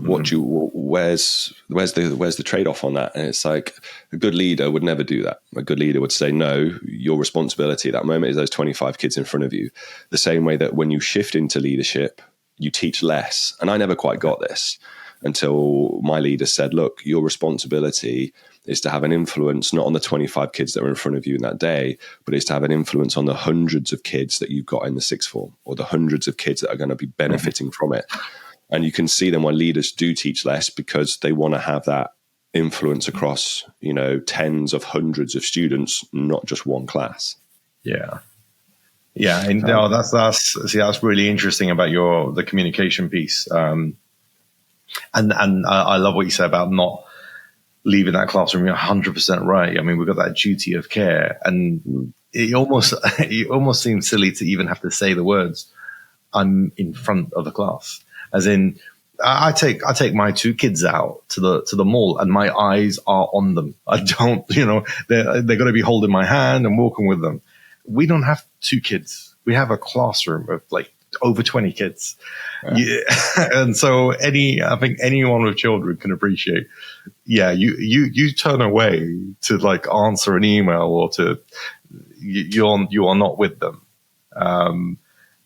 Where's the trade-off on that? And it's like, a good leader would never do that. A good leader would say, no, your responsibility at that moment is those 25 kids in front of you. The same way that when you shift into leadership, you teach less. And I never quite got this until my leader said, look, your responsibility is to have an influence, not on the 25 kids that are in front of you in that day, but is to have an influence on the hundreds of kids that you've got in the sixth form, or the hundreds of kids that are going to be benefiting from it. And you can see them why leaders do teach less, because they want to have that influence across, tens of hundreds of students, not just one class. Yeah. Yeah. And that's really interesting about the communication piece. And I love what you said about not leaving that classroom. You're 100% right. I mean, we've got that duty of care, and it almost seems silly to even have to say the words, I'm in front of the class. As in, I take my two kids out to the mall, and my eyes are on them. I don't, they're going to be holding my hand and walking with them. We don't have two kids. We have a classroom of like over 20 kids. Yeah. And so I think anyone with children can appreciate, you turn away to like answer an email, or you are not with them.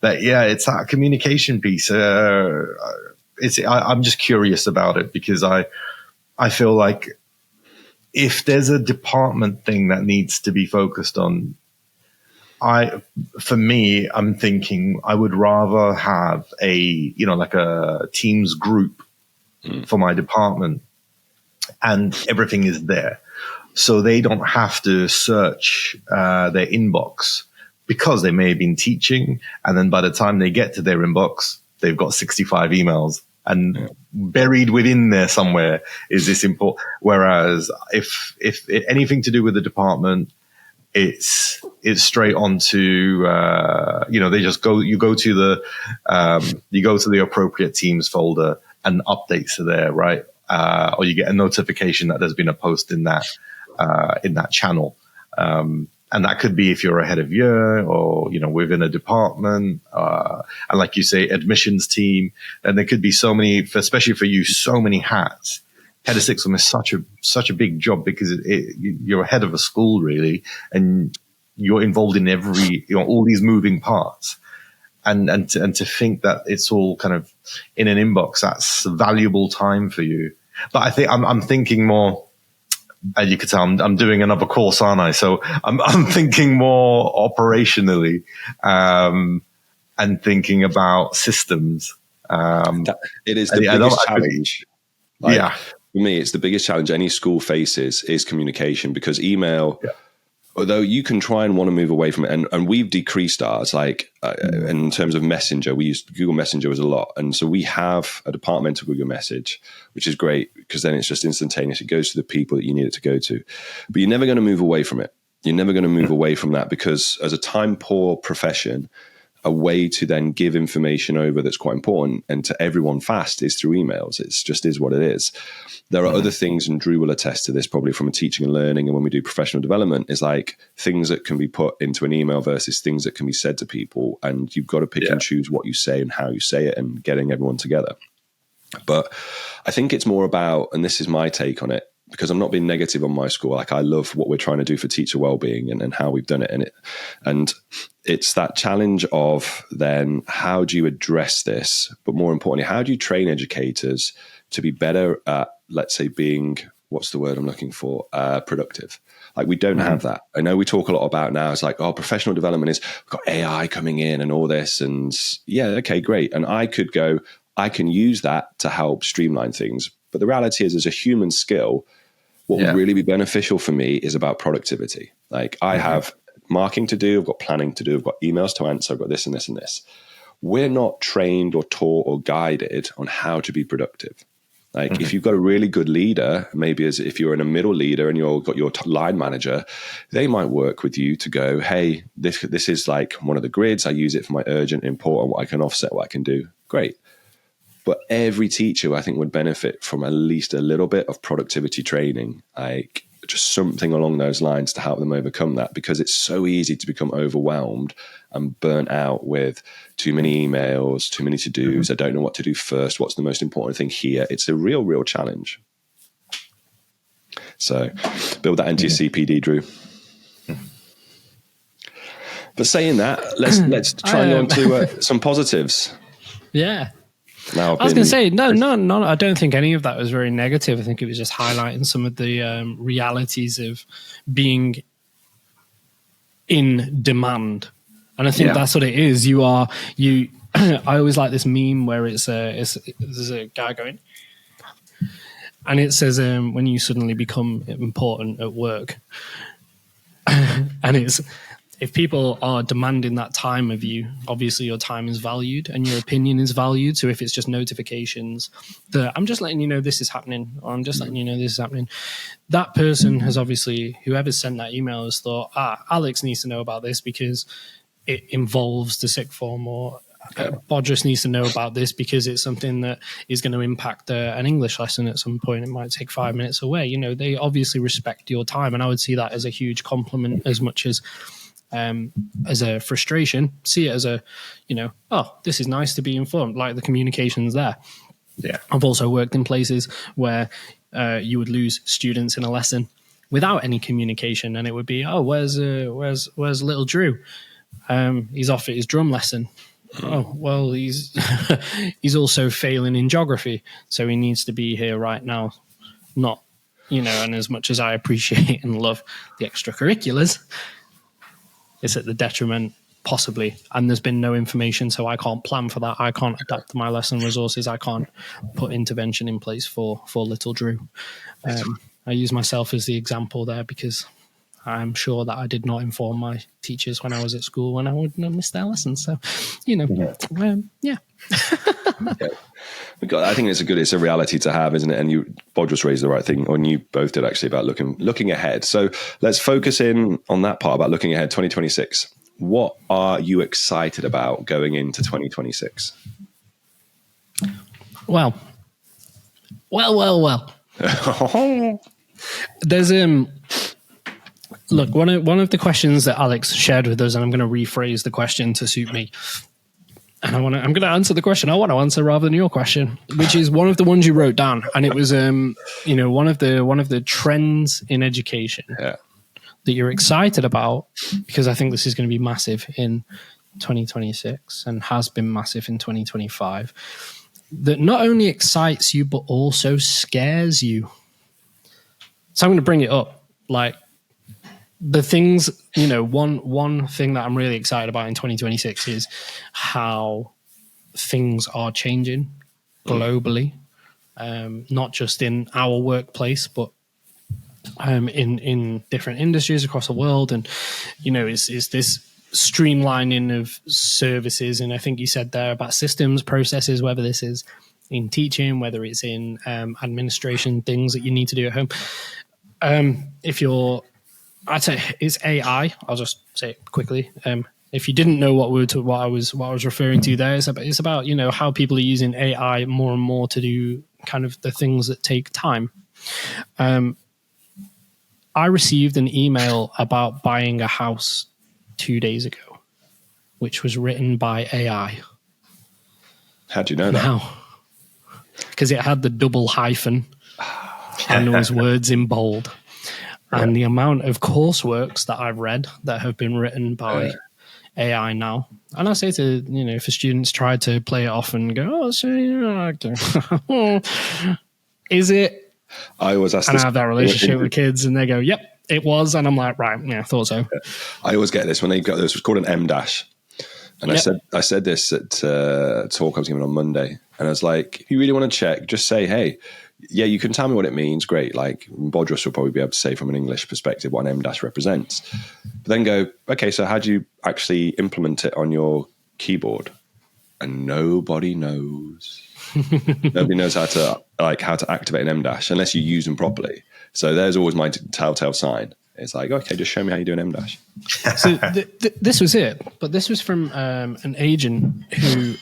It's that communication piece. I'm just curious about it, because I feel like if there's a department thing that needs to be focused on, I'm thinking I would rather have like a Teams group for my department, and everything is there, so they don't have to search their inbox, because they may have been teaching, and then by the time they get to their inbox, they've got 65 emails, and buried within there somewhere is this important. Whereas if anything to do with the department, it's straight onto, they just you go to the appropriate Teams folder, and updates are there, right? Or you get a notification that there's been a post in that channel. And that could be if you're a head of year, or, within a department, and like you say, admissions team. And there could be so many, especially for you, so many hats. Head of sixth form is such a big job, because you're head of a school, really, and you're involved in all these moving parts. And to think that it's all kind of in an inbox, that's valuable time for you. But I think I'm thinking more. As you could tell, I'm doing another course, aren't I? So I'm thinking more operationally, and thinking about systems. It is the biggest challenge. For me, it's the biggest challenge any school faces is communication, because email, although you can try and want to move away from it, and we've decreased ours, in terms of Messenger, we use Google Messenger a lot. And so we have a departmental Google Message, which is great, because then it's just instantaneous. It goes to the people that you need it to go to. But you're never going to move away from it. You're never going to move away from that, because as a time-poor profession, a way to then give information over that's quite important and to everyone fast is through emails. It just is what it is. There are other things, and Drew will attest to this probably from a teaching and learning, and when we do professional development, is like things that can be put into an email versus things that can be said to people. And you've got to pick and choose what you say and how you say it, and getting everyone together. But I think it's more about, and this is my take on it, because I'm not being negative on my school. Like, I love what we're trying to do for teacher wellbeing and how we've done it. And it's that challenge of then how do you address this? But more importantly, how do you train educators to be better at, let's say, being, what's the word I'm looking for? Productive. Like, we don't have that. I know we talk a lot about now, it's like, professional development is, we've got AI coming in and all this. And yeah, okay, great. And I could go, I can use that to help streamline things. But the reality is, as a human skill, what would really be beneficial for me is about productivity. Like I have marking to do, I've got planning to do, I've got emails to answer, I've got this and this and this. We're not trained or taught or guided on how to be productive. Like if you've got a really good leader, maybe as if you're in a middle leader and you've got your line manager, they might work with you to go, hey, this is like one of the grids. I use it for my urgent, important, what I can offset, what I can do. Great. But every teacher, I think, would benefit from at least a little bit of productivity training, like just something along those lines to help them overcome that, because it's so easy to become overwhelmed and burnt out with too many emails, too many to-dos. I don't know what to do first. What's the most important thing here? It's a real, real challenge. So build that into your CPD, Drew. But saying that, let's try and go on to some positives. Yeah. Now, I was going to say, no, I don't think any of that was very negative. I think it was just highlighting some of the realities of being in demand. And I think that's what it is. I always like this meme where there's a guy going, and it says, when you suddenly become important at work. And it's, if people are demanding that time of you, obviously your time is valued and your opinion is valued. So if it's just notifications that I'm just letting you know this is happening, or I'm just letting you know this is happening, that person has obviously, whoever sent that email has thought, Alex needs to know about this because it involves the sick form, or Bodris needs to know about this because it's something that is going to impact an English lesson at some point. It might take 5 minutes away. You know, they obviously respect your time. And I would see that as a huge compliment as much as a frustration. See it as a, this is nice to be informed, like the communication's there. Yeah. I've also worked in places where you would lose students in a lesson without any communication, and it would be, where's little Drew? He's off at his drum lesson. Oh, well, he's also failing in geography, so he needs to be here right now. Not, and as much as I appreciate and love the extracurriculars, it's at the detriment, possibly, and there's been no information, so I can't plan for that. I can't adapt to my lesson resources. I can't put intervention in place for little Drew. I use myself as the example there because I'm sure that I did not inform my teachers when I was at school when I wouldn't have missed their lessons. So, yeah. I think it's a reality to have, isn't it? And Bod just raised the right thing, or you both did actually, about looking ahead. So let's focus in on that part about looking ahead, 2026. What are you excited about going into 2026? Well. There's look, one of the questions that Alex shared with us, and I'm going to rephrase the question to suit me. And I'm going to answer the question I want to answer rather than your question, which is one of the ones you wrote down, and it was one of the trends in education that you're excited about, because I think this is going to be massive in 2026 and has been massive in 2025. That not only excites you but also scares you. So I'm going to bring it up, like the things, one thing that I'm really excited about in 2026 is how things are changing globally, not just in our workplace, but in different industries across the world. And, is this streamlining of services. And I think you said there about systems, processes, whether this is in teaching, whether it's in administration, things that you need to do at home. I'd say it's AI. I'll just say it quickly. If you didn't know what I was referring to there, it's about how people are using AI more and more to do kind of the things that take time. I received an email about buying a house 2 days ago, which was written by AI. How'd you know that? Because it had the double hyphen and those words in bold. And the amount of courseworks that I've read that have been written by AI now. And I say to, if the students try to play it off and go, is it? I always ask and I have that relationship with kids and they go, yep, it was. And I'm like, right, yeah, I thought so. I always get this when they've got this, it's called an M-dash. And I said this at a talk I was giving on Monday, and I was like, if you really want to check, just say, hey, yeah, you can tell me what it means. Great. Like Bodros will probably be able to say from an English perspective what an M- represents. But then go, okay, so how do you actually implement it on your keyboard? And nobody knows. Nobody knows how to activate an M- unless you use them properly. So there's always my telltale sign. It's like, okay, just show me how you do an M-. So this was it, but this was from an agent who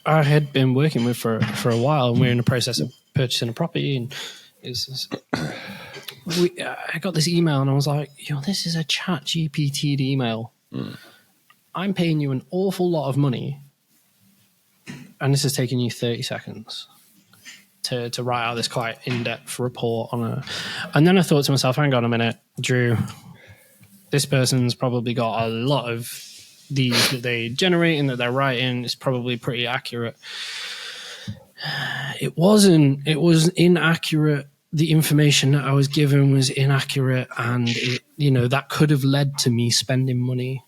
I had been working with for a while, and we were in the process of purchasing a property, and I got this email, and I was like, this is a chat GPT email. I'm paying you an awful lot of money, and this is taking you 30 seconds to write out this quite in-depth report and then I thought to myself, hang on a minute, Drew, this person's probably got a lot of these that they generate and that they're writing. It's probably pretty accurate. It wasn't. It was inaccurate. The information that I was given was inaccurate, and that could have led to me spending money.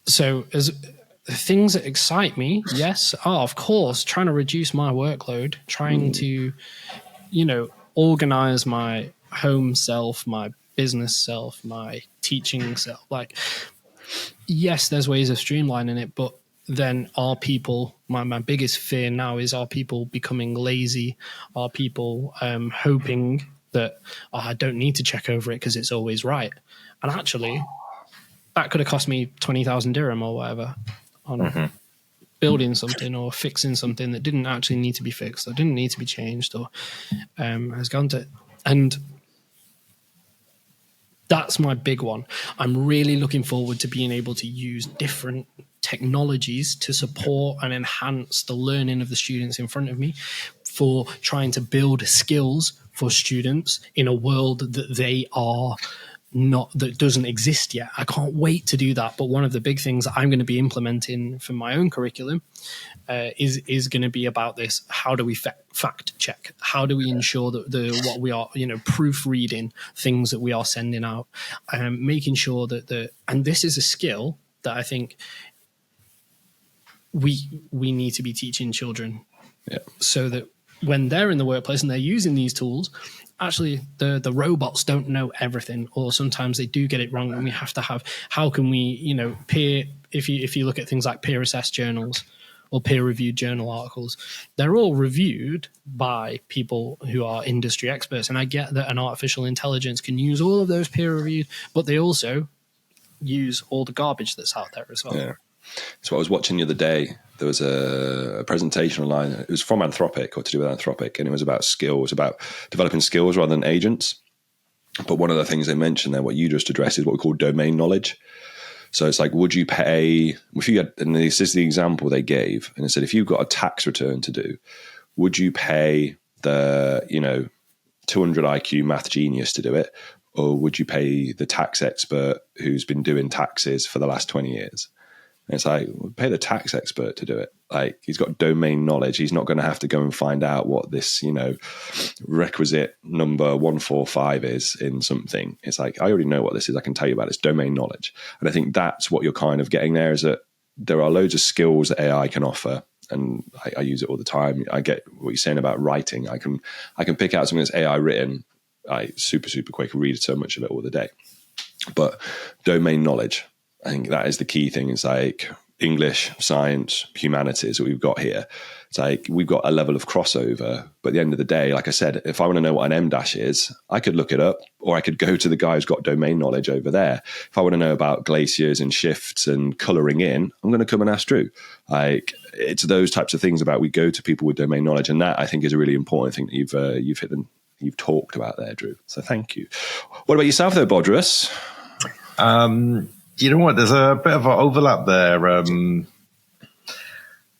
So as things that excite me, yes, of course, trying to reduce my workload, trying to, organize my home self, my business self, my teaching self. Like, yes, there's ways of streamlining it, but then are people, my biggest fear now is, are people becoming lazy? Are people hoping that I don't need to check over it because it's always right? And actually, that could have cost me 20,000 dirham or whatever on building something or fixing something that didn't actually need to be fixed or didn't need to be changed or has gone to. And that's my big one. I'm really looking forward to being able to use different technologies to support and enhance the learning of the students in front of me, for trying to build skills for students in a world that they are not, that doesn't exist yet. I can't wait to do that. But one of the big things that I'm going to be implementing for my own curriculum is going to be about this. How do we fact check? How do we ensure that what we are, proofreading things that we are sending out, making sure that and this is a skill that I think we need to be teaching children, so that when they're in the workplace and they're using these tools, actually the robots don't know everything, or sometimes they do get it wrong, and we have to have, how can we, peer, if you look at things like peer assessed journals or peer reviewed journal articles, they're all reviewed by people who are industry experts. And I get that an artificial intelligence can use all of those peer reviewed, but they also use all the garbage that's out there as well. Yeah. So I was watching the other day, there was a presentation online. It was from Anthropic, or to do with Anthropic, and it was about skills, about developing skills rather than agents. But one of the things they mentioned there, what you just addressed, is what we call domain knowledge. So it's like, would you pay, if you had, and this is the example they gave, and it said, if you've got a tax return to do, would you pay the, 200 IQ math genius to do it? Or would you pay the tax expert who's been doing taxes for the last 20 years? And it's like, we'll pay the tax expert to do it. Like, he's got domain knowledge. He's not going to have to go and find out what this, requisite number 145 is in something. It's like, I already know what this is. I can tell you about it. It's domain knowledge. And I think that's what you're kind of getting there, is that there are loads of skills that AI can offer. And I use it all the time. I get what you're saying about writing. I can pick out something that's AI written. Super quick, read so much of it all the day. But domain knowledge, I think that is the key thing. It's like English, science, humanities that we've got here. It's like we've got a level of crossover. But at the end of the day, like I said, if I want to know what an M- is, I could look it up, or I could go to the guy who's got domain knowledge over there. If I want to know about glaciers and shifts and colouring in, I'm going to come and ask Drew. Like, it's those types of things about, we go to people with domain knowledge. And that, I think, is a really important thing that you've hit and you've talked about there, Drew. So thank you. What about yourself though, Bodros? You know what? There's a bit of an overlap there.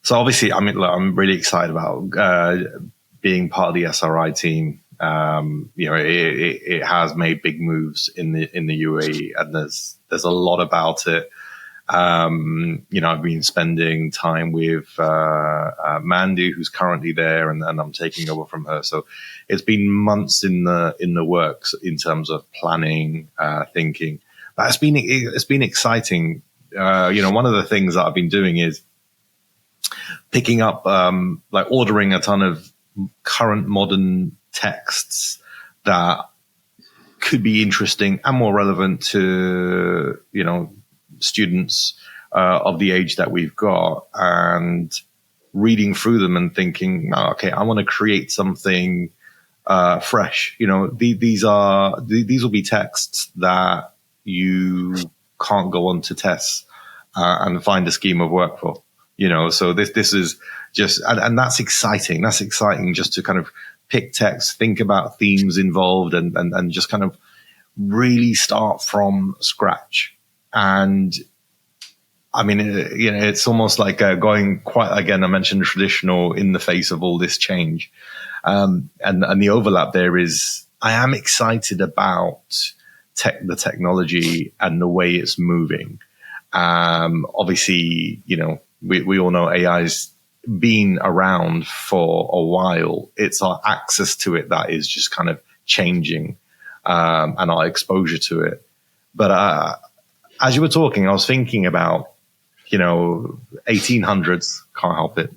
So obviously, I'm really excited about being part of the SRI team. It has made big moves in the UAE, and there's a lot about it. I've been spending time with Mandy, who's currently there, and I'm taking over from her. So it's been months in the works in terms of planning, thinking. But it's been exciting one of the things that I've been doing is picking up, like ordering a ton of current modern texts that could be interesting and more relevant to, students of the age that we've got, and reading through them and thinking, okay, I want to create something fresh. These will be texts that you can't go on to tests and find a scheme of work for. So this is just, and that's exciting. That's exciting just to kind of pick text, think about themes involved, and just kind of really start from scratch. And I mean, it's almost like going quite, again, I mentioned traditional in the face of all this change. And the overlap there is, I am excited about the technology and the way it's moving. Obviously, we all know AI's been around for a while. It's our access to it that is just kind of changing, and our exposure to it. But as you were talking, I was thinking about, 1800s, can't help it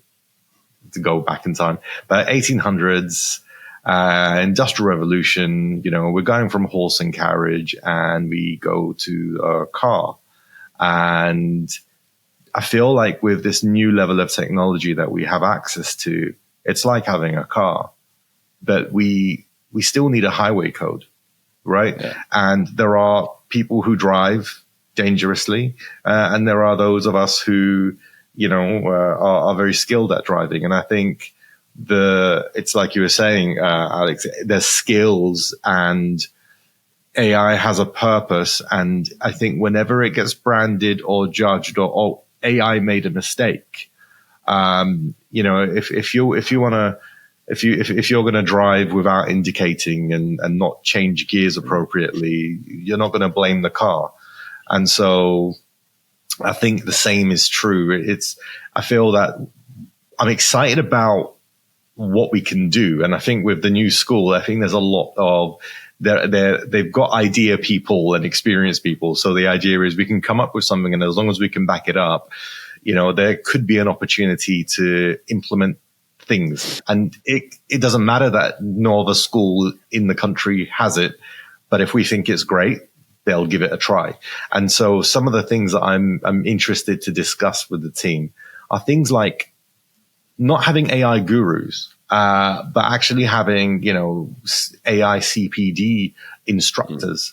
to go back in time, but 1800s, industrial revolution, we're going from horse and carriage and we go to a car. And I feel like with this new level of technology that we have access to, it's like having a car, but we still need a highway code, right? Yeah. And there are people who drive dangerously, and there are those of us who, are very skilled at driving. And I think it's like you were saying, Alex, there's skills and AI has a purpose. And I think whenever it gets branded or judged or AI made a mistake, if you're going to drive without indicating and not change gears appropriately, you're not going to blame the car. And so I think the same is true. I feel that I'm excited about what we can do. And I think with the new school, I think there's a lot of, they've got idea people and experienced people. So the idea is we can come up with something, and as long as we can back it up, there could be an opportunity to implement things. And it doesn't matter that no other school in the country has it, but if we think it's great, they'll give it a try. And so some of the things that I'm interested to discuss with the team are things like not having AI gurus, but actually having, AI CPD instructors,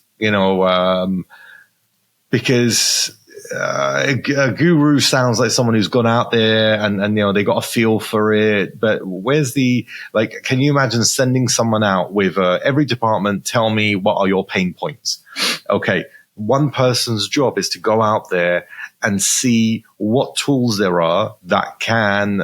because a guru sounds like someone who's gone out there and they got a feel for it. But where's can you imagine sending someone out with every department, tell me what are your pain points? Okay. One person's job is to go out there and see what tools there are that can,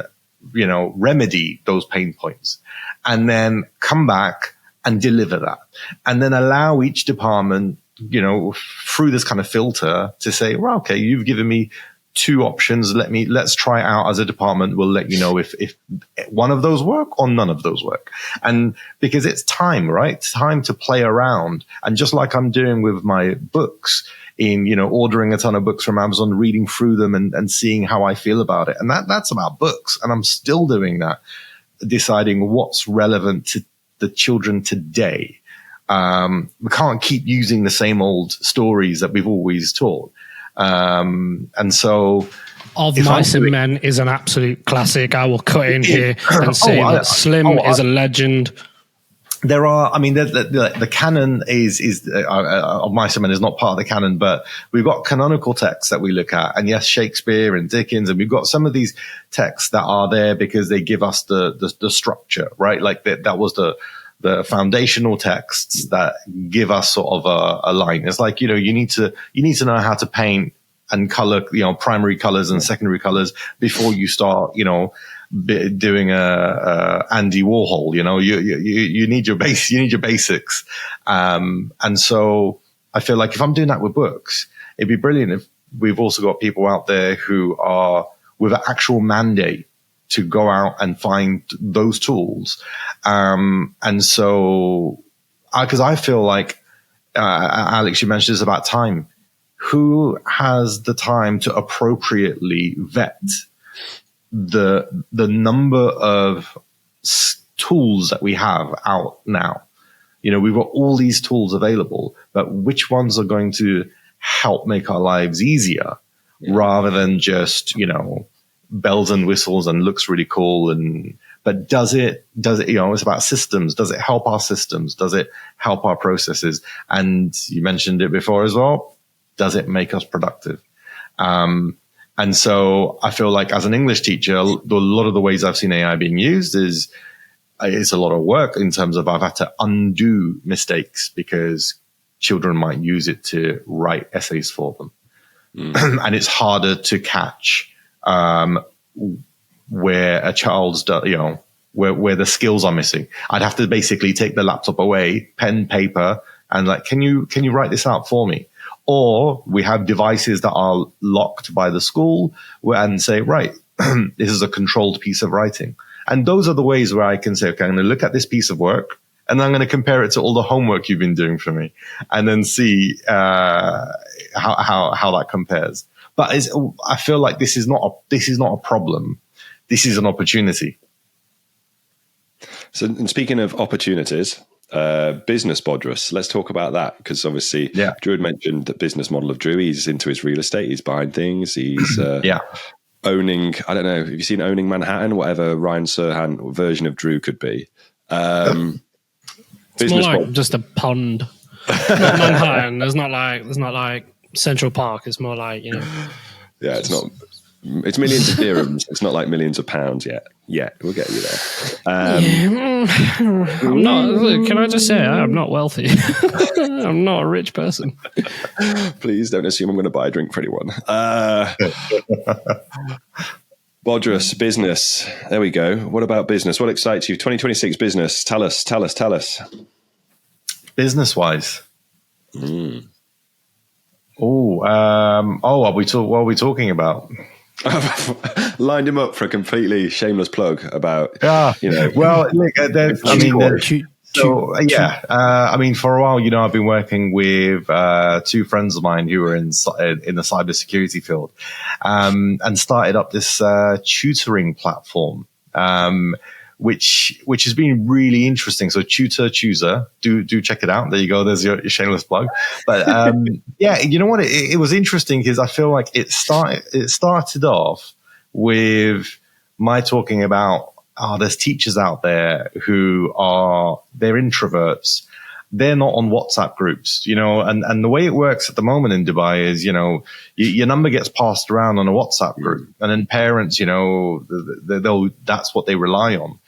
remedy those pain points, and then come back and deliver that, and then allow each department, through this kind of filter to say, well, okay, you've given me two options. Let's try it out as a department. We'll let you know if one of those work or none of those work. And because it's time, right? Time to play around. And just like I'm doing with my books in, ordering a ton of books from Amazon, reading through them and seeing how I feel about it. And that's about books. And I'm still doing that, deciding what's relevant to the children today. We can't keep using the same old stories that we've always taught. And so Of Mice and Men is an absolute classic. I will cut in here and say that Slim is a legend. There are, the canon is of Mice and Men is not part of the canon, but we've got canonical texts that we look at. And yes, Shakespeare and Dickens, and we've got some of these texts that are there because they give us the structure, right? Like that was the foundational texts that give us sort of a line. It's like, you need to know how to paint and color, primary colors and secondary colors before you start, doing Andy Warhol. You need your basics. And so I feel like if I'm doing that with books, it'd be brilliant if we've also got people out there who are with an actual mandate to go out and find those tools. And so, because I feel like, Alex, you mentioned this about time. who has the time to appropriately vet the number of tools that we have out now? You know, we've got all these tools available, but which ones are going to help make our lives easier rather than just, you know, bells and whistles and looks really cool? But does it, you know, it's about systems. Does it help our systems? Does it help our processes? And you mentioned it before as well. Does it make us productive? And so I feel like as an English teacher, a lot of the ways I've seen AI being used is it's a lot of work in terms of I've had to undo mistakes because children might use it to write essays for them. And it's harder to catch where a child's, you know, where the skills are missing. I'd have to basically take the laptop away, pen, paper, and like, can you write this out for me? Or we have devices that are locked by the school and say, right, this is a controlled piece of writing. And those are the ways where I can say, okay, I'm going to look at this piece of work and I'm going to compare it to all the homework you've been doing for me and then see how that compares. But I feel like this is not a problem. This is an opportunity. So, and speaking of opportunities, business Bodrus, let's talk about that, because obviously Drew had mentioned the business model of Drew. He's into his real estate, he's buying things, he's owning, I don't know, have you seen Owning Manhattan? Whatever Ryan Serhant version of Drew could be. It's more like just a pond. Not Manhattan. There's not like Central Park. It's more like, you know. Yeah, it's millions of dirhams. It's not like millions of pounds yet. Yeah, we'll get you there. I'm not. Can I just say I'm not wealthy? I'm not a rich person. Please don't assume I'm going to buy a drink for anyone. Bodrus, business. There we go. What about business? What excites you? 2026 business. Tell us. Business-wise. What are we talking about? Lined him up for a completely shameless plug about, you know. Well, look, I mean, for a while, you know, I've been working with two friends of mine who are in the cybersecurity field, and started up this tutoring platform, which has been really interesting. So Tutor Chooser, do check it out. There you go. There's your shameless plug. But yeah, you know what? It was interesting because I feel like it started off with my talking about there's teachers out there who they're introverts. They're not on WhatsApp groups, you know, and the way it works at the moment in Dubai is, you know, your number gets passed around on a WhatsApp group, and then parents, you know, that's what they rely on.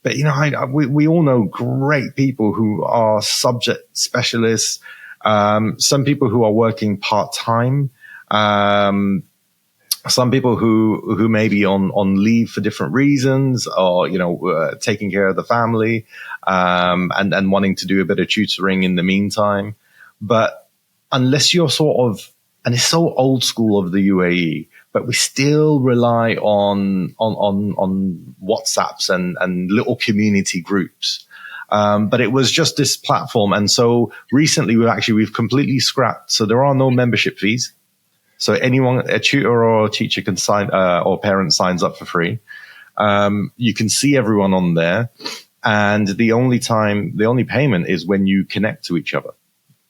But you know, we all know great people who are subject specialists, some people who are working part-time, some people who may be on leave for different reasons, or, you know, taking care of the family, and wanting to do a bit of tutoring in the meantime. But unless you're sort of, and it's so old school of the UAE, but we still rely on WhatsApps and little community groups. But it was just this platform. And so recently we've completely scrapped. So there are no membership fees. So anyone, a tutor or a teacher can sign, or parent signs up for free. You can see everyone on there. And the only payment is when you connect to each other.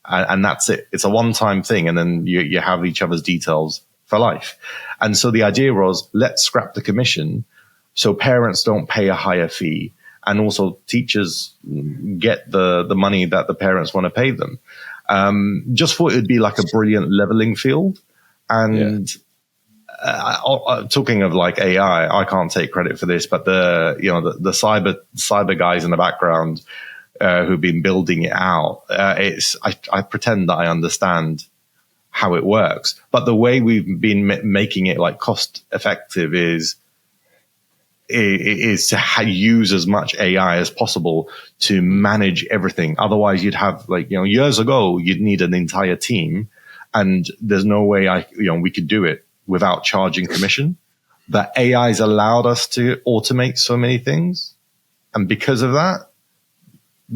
And that's it. It's a one-time thing. And then you have each other's details for life. And so the idea was, let's scrap the commission so parents don't pay a higher fee. And also teachers get the money that the parents want to pay them. Just thought it would be like a brilliant leveling field. And talking of like AI, I can't take credit for this, but the cyber guys in the background who've been building it out, I pretend that I understand how it works, but the way we've been making it like cost effective is to use as much AI as possible to manage everything. Otherwise, you'd have, like, you know, years ago, you'd need an entire team. And there's no way we could do it without charging commission. But AI's allowed us to automate so many things. And because of that,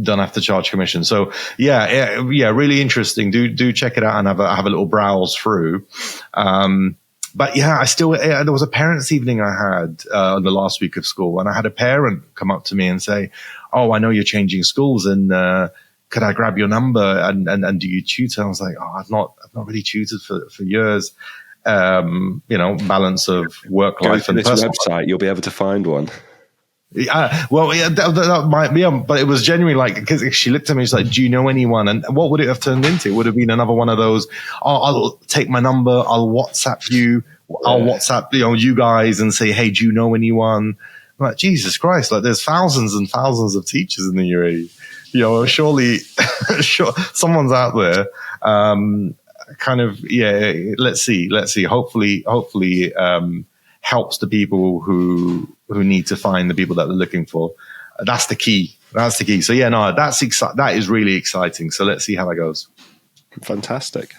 don't have to charge commission. So yeah, really interesting. Do check it out and have a little browse through. But yeah, there was a parents' evening I had the last week of school, and I had a parent come up to me and say, "Oh, I know you're changing schools, and could I grab your number and do you tutor?" I was like, "Oh, I've not really tutored for years." Balance of work life and personal website, you'll be able to find one. That might be, but it was genuinely like, because she looked at me, she's like, "Do you know anyone?" And what would it have turned into? It would have been another one of those, I'll take my number, I'll WhatsApp you, I'll WhatsApp you guys and say, "Hey, do you know anyone?" I'm like, Jesus Christ, like there's thousands and thousands of teachers in the UAE. Surely someone's out there. Let's see. Hopefully, helps the people who need to find the people that they're looking for. That's the key. So that is really exciting. So let's see how that goes. Fantastic.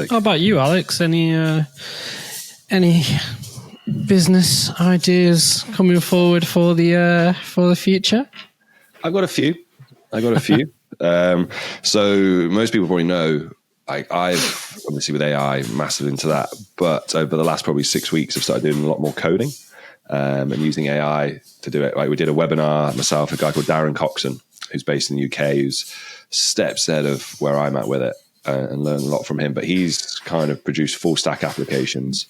How about you, Alex? Any business ideas coming forward for the future? I've got a few. So most people probably know I've obviously with AI massive into that, but over the last probably 6 weeks I've started doing a lot more coding and using AI to do it. Like we did a webinar myself, a guy called Darren Coxon, who's based in the UK, who's steps ahead of where I'm at with it, and learned a lot from him. But he's kind of produced full stack applications,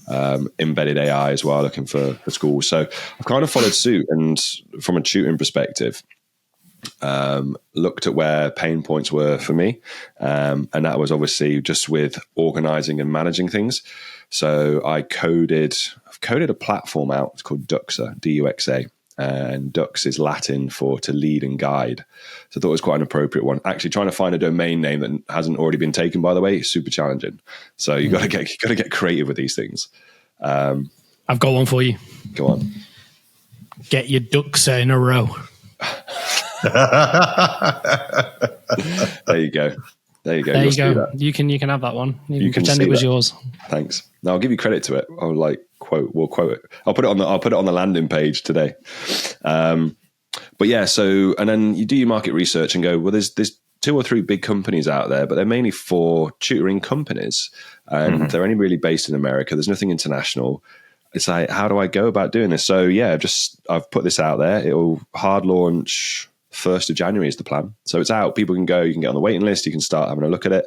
embedded AI as well, looking for schools. So I've kind of followed suit, and from a tutoring perspective, looked at where pain points were for me, and that was obviously just with organizing and managing things. So I've coded a platform out. It's called Duxa, D-U-X-A, and Dux is Latin for to lead and guide. So I thought it was quite an appropriate one. Actually, trying to find a domain name that hasn't already been taken, by the way, is super challenging. So you got to get creative with these things. I've got one for you. Go on. Get your ducks in a row. There you go. You go. You can have that one. You can pretend it was yours. Thanks. No, I'll give you credit to it. We'll quote it. I'll put it on the landing page today. But yeah, so, and then you do your market research and go, well, there's 2 or 3 big companies out there, but they're mainly for tutoring companies, and they're only really based in America. There's nothing international. It's like, how do I go about doing this? So yeah, I've put this out there. It'll hard launch 1st of January is the plan. So it's out. People can go. You can get on the waiting list. You can start having a look at it.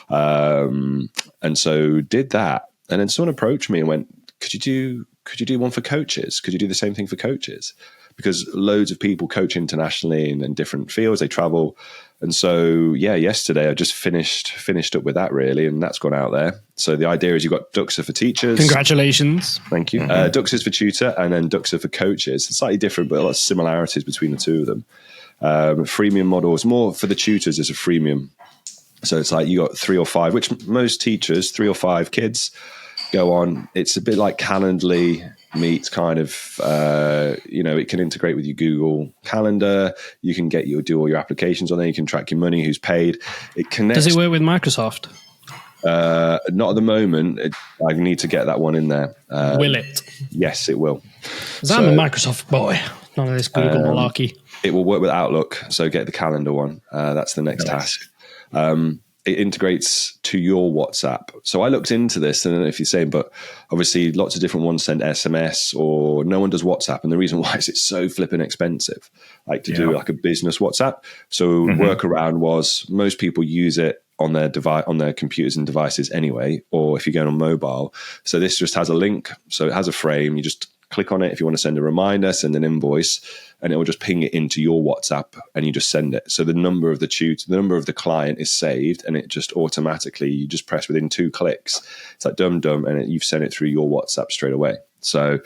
And so did that. And then someone approached me and went, could you do one for coaches? Could you do the same thing for coaches? Because loads of people coach internationally in different fields. They travel. And so, yeah, yesterday I just finished up with that, really, and that's gone out there. So the idea is you've got Duxa for teachers. Congratulations. Thank you. Duxa is for tutor, and then Duxa for coaches. It's slightly different, but a lot of similarities between the two of them. Freemium models, more for the tutors is a freemium. So it's like you got 3 or 5, which most teachers, 3 or 5 kids go on. It's a bit like Calendly meets kind of, it can integrate with your Google Calendar. You can do all your applications on there. You can track your money, who's paid. It connects. Does it work with Microsoft? Not at the moment. I need to get that one in there. Will it? Yes, it will. Because I'm a Microsoft boy. None of this Google malarkey. It will work with Outlook. So get the calendar one. That's the next task. It integrates to your WhatsApp. So I looked into this, and I don't know if you're saying, but obviously lots of different ones send SMS, or no one does WhatsApp. And the reason why is it's so flipping expensive, like to do like a business WhatsApp. So workaround was most people use it on their device, on their computers and devices anyway, or if you're going on mobile. So this just has a link. So it has a frame. You just click on it if you want to send a reminder, send an invoice, and it will just ping it into your WhatsApp, and you just send it. So the number of the number of the client is saved, and it just automatically, you just press within 2 clicks. It's like dumb, and you've sent it through your WhatsApp straight away. So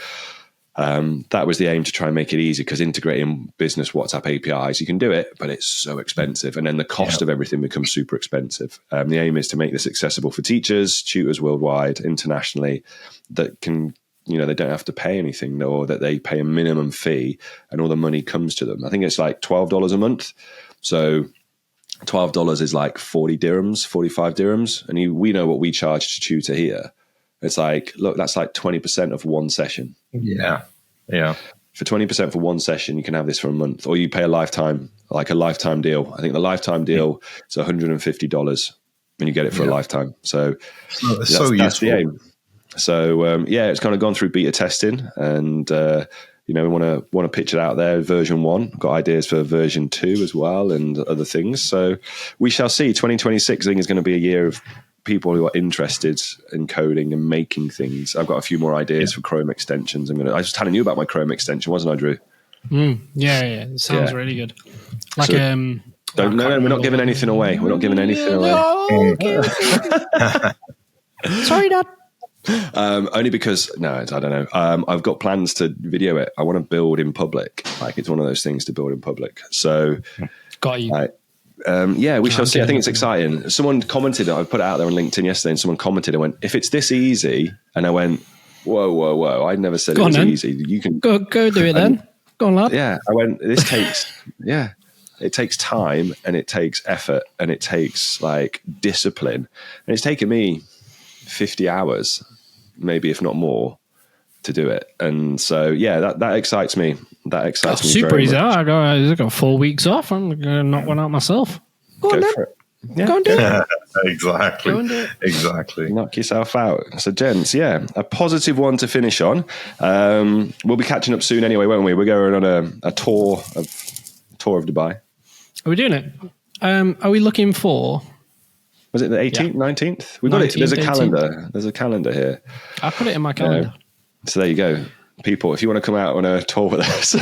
that was the aim, to try and make it easy, because integrating business WhatsApp APIs, you can do it, but it's so expensive. And then the cost of everything becomes super expensive. The aim is to make this accessible for teachers, tutors worldwide, internationally, that can, they don't have to pay anything, or that they pay a minimum fee and all the money comes to them. I think it's like $12 a month. So $12 is like 40 dirhams, 45 dirhams. And we know what we charge to tutor here. It's like, look, that's like 20% of one session. Yeah. Yeah. for 20% for one session, you can have this for a month, or you pay a lifetime deal. I think the lifetime deal is $150 when you get it for a lifetime. So it's so useful. That's the aim. So it's kind of gone through beta testing, and we want to pitch it out there. Version 1, got ideas for version 2 as well, and other things. So we shall see. 2026, I think, is going to be a year of people who are interested in coding and making things. I've got a few more ideas for Chrome extensions. I was telling you about my Chrome extension, wasn't I, Drew? Yeah. It sounds really good. Like, so, we're not giving anything away. We're not giving anything away. Okay. Sorry, Dad. Only because, I don't know. I've got plans to video it. I want to build in public. Like, it's one of those things to build in public. So, got you. We shall see. I think it's exciting. Someone commented, I put it out there on LinkedIn yesterday, and someone commented and went, if it's this easy, and I went, whoa, I never said it was easy. You can go do it then. Go on, lad. Yeah, I went, this takes, it takes time, and it takes effort, and it takes like discipline. And it's taken me 50 hours, maybe if not more, to do it. And so, that excites me. That excites me. Super easy. I got 4 weeks off. I'm going to knock one out myself. Go on, for it. Yeah. Go and do it. Exactly. Go and do it. Exactly. Knock yourself out. So, gents, a positive one to finish on. We'll be catching up soon anyway, won't we? We're going on a tour of Dubai. Are we doing it? Are we looking for? Was it the 18th, 19th? We've got it. There's a 18th. calendar. There's a calendar here. I put it in my calendar. So there you go. People, if you want to come out on a tour with us,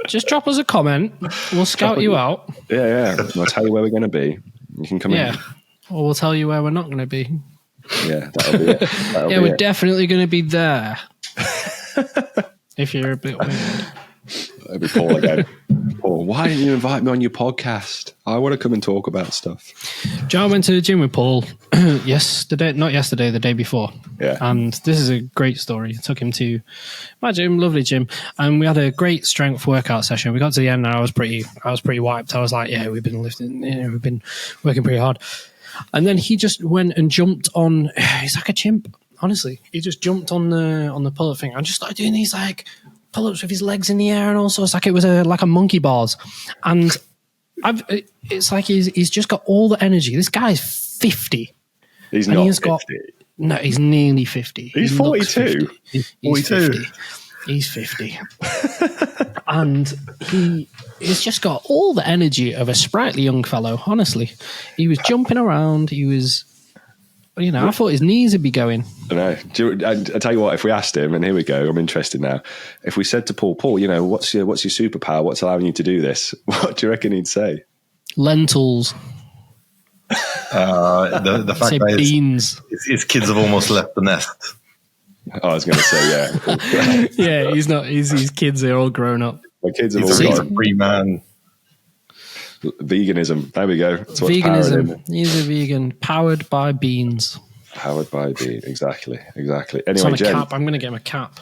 just drop us a comment. We'll scout you out. Yeah. I'll tell you where we're going to be. You can come in. Or we'll tell you where we're not going to be. Yeah, that'll be it. We're definitely going to be there. If you're a bit weird. It'll be Paul again. Paul, why didn't you invite me on your podcast? I want to come and talk about stuff. John went to the gym with Paul the day before. Yeah. And this is a great story. I took him to my gym, lovely gym, and we had a great strength workout session. We got to the end and I was pretty wiped. I was like, we've been lifting, we've been working pretty hard. And then he just went and jumped on, he's like a chimp, honestly. He just jumped on the pull-up thing and just started doing these like pull-ups with his legs in the air and all sorts. Like it was like a monkey bars. And it's like he's just got all the energy. This guy's 50. He's not 50. No, he's nearly 50. He's 42. He's 50. He's 50. And he's just got all the energy of a sprightly young fellow, honestly. He was jumping around. He was, I thought his knees would be going. I know. I tell you what, if we asked him, and here we go, I'm interested now. If we said to Paul, what's your superpower? What's allowing you to do this? What do you reckon he'd say? Lentils. The fact that beans. His kids have almost left the nest. I was going to say, yeah. Yeah, he's not. His kids are all grown up. My kids have all He's got a free man. Veganism. There we go. That's what's veganism. He's a vegan, powered by beans. Powered by beans. Exactly. Anyway, it's on a cap. I'm going to get him a cap.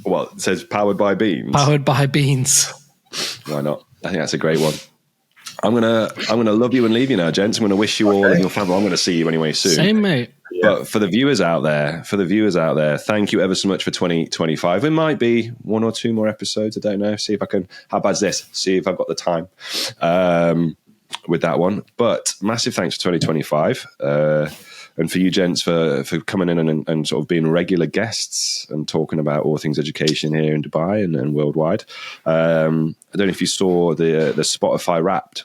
Well, it says powered by beans. Powered by beans. Why not? I think that's a great one. I'm gonna love you and leave you now, gents. I'm gonna wish you all and your family. I'm gonna see you anyway soon. Same, mate. But for the viewers out there, thank you ever so much for 2025. It might be one or two more episodes. I don't know. See if I can. How bad's this? See if I've got the time with that one. But massive thanks for 2025. And for you gents for coming in and sort of being regular guests and talking about all things education here in Dubai and worldwide. I don't know if you saw the Spotify Wrapped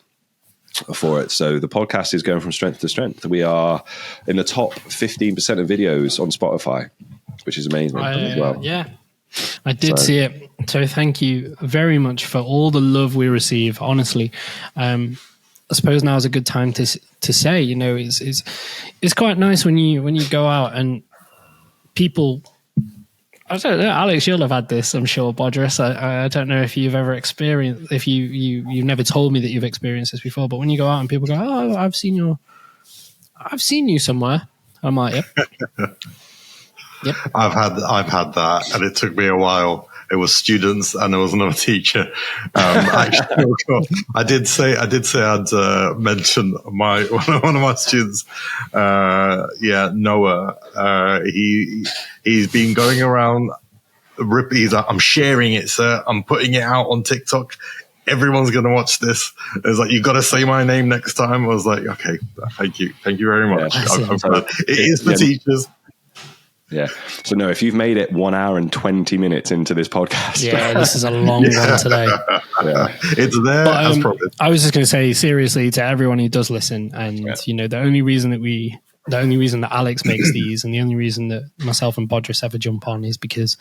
for it. So the podcast is going from strength to strength. We are in the top 15% of videos on Spotify, which is amazing as well. Yeah, I did see it. So thank you very much for all the love we receive. Honestly, I suppose now is a good time to say, it's quite nice when you go out and people. I don't know, Alex, you'll have had this, I'm sure, Bodris. I don't know if you've ever experienced, if you've never told me that you've experienced this before, but when you go out and people go, "Oh, I've seen you somewhere," I'm like, "Yep." Yep. I've had that, and it took me a while. It was students, and there was another teacher. Actually, I did say I'd mention one of my students. Noah. He's been going around. He's like, I'm sharing it, sir. I'm putting it out on TikTok. Everyone's going to watch this. It's like, you got to say my name next time. I was like, okay, thank you very much. Yeah, it is for teachers. Yeah. So no, if you've made it 1 hour and 20 minutes into this podcast, this is a long one today. It's there as promised. I was just going to say seriously to everyone who does listen, and the only reason that Alex makes these, and the only reason that myself and Bodris ever jump on is because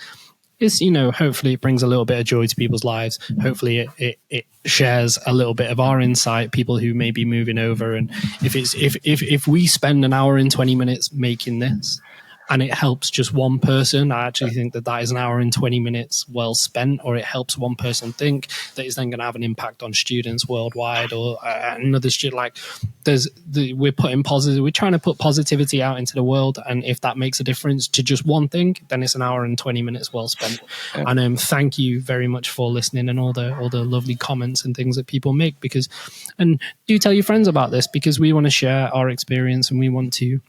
it's, hopefully it brings a little bit of joy to people's lives. Hopefully it shares a little bit of our insight, people who may be moving over. And if we spend an hour and 20 minutes making this, and it helps just one person, I actually think that is an hour and 20 minutes well spent, or it helps one person think that is then going to have an impact on students worldwide, or another student. Like we're trying to put positivity out into the world. And if that makes a difference to just one thing, then it's an hour and 20 minutes well spent. Yeah. And thank you very much for listening and all the lovely comments and things that people make, and do tell your friends about this, because we want to share our experience, and we want to,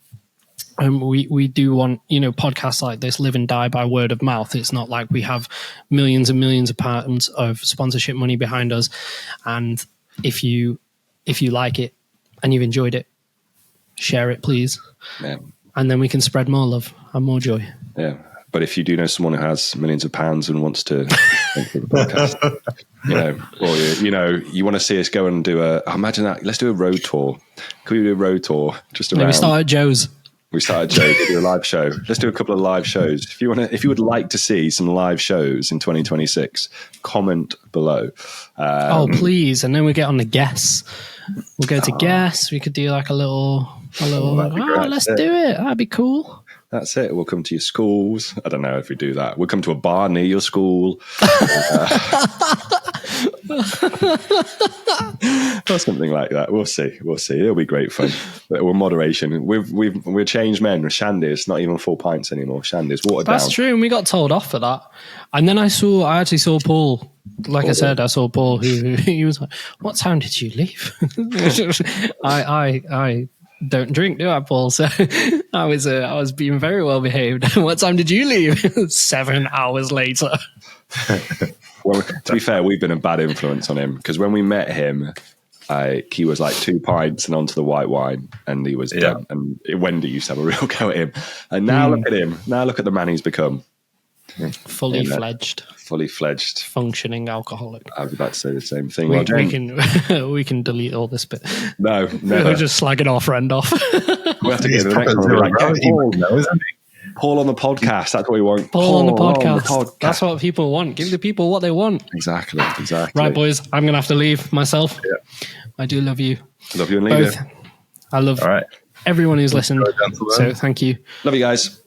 we do want, podcasts like this live and die by word of mouth. It's not like we have millions and millions of pounds of sponsorship money behind us. And if you like it and you've enjoyed it, share it, please. Yeah. And then we can spread more love and more joy. Yeah. But if you do know someone who has millions of pounds and wants to think of a podcast, or you want to see us go and do imagine that. Let's do a road tour. Could we do a road tour just around? We start at Joe's. We started to do a live show. Let's do a couple of live shows. If you would like to see some live shows in 2026, comment below. Please. And then we get on the guests. We'll go to guests. We could do like a little, let's do it. That'd be cool. That's it. We'll come to your schools. I don't know if we do that. We'll come to a bar near your school. Or something like that. We'll see. It'll be great fun. But we're moderation. We're changed men. Shandy, it's not even 4 pints anymore. Shandy's watered down. That's true, and we got told off for that. And then I actually saw Paul. Like I said, I saw Paul who he was like, "What time did you leave?" I don't drink, do I, Paul? So I was being very well behaved. What time did you leave? 7 hours later. Well, to be fair, we've been a bad influence on him, because when we met him, he was like 2 pints and onto the white wine, and he was done. And Wendy used to have a real go at him. And now look at him. Now look at the man he's become. Fully fledged, functioning alcoholic. I was about to say the same thing. We can delete all this bit. No, never. We're just slagging our friend off. We have to get to the next one. Paul on the podcast. That's what we want. Paul on the podcast. That's what people want. Give the people what they want. Exactly. Right, boys. I'm going to have to leave myself. Yeah. I do love you. Love you and leave you. I love everyone who's listened. So thank you. Love you guys.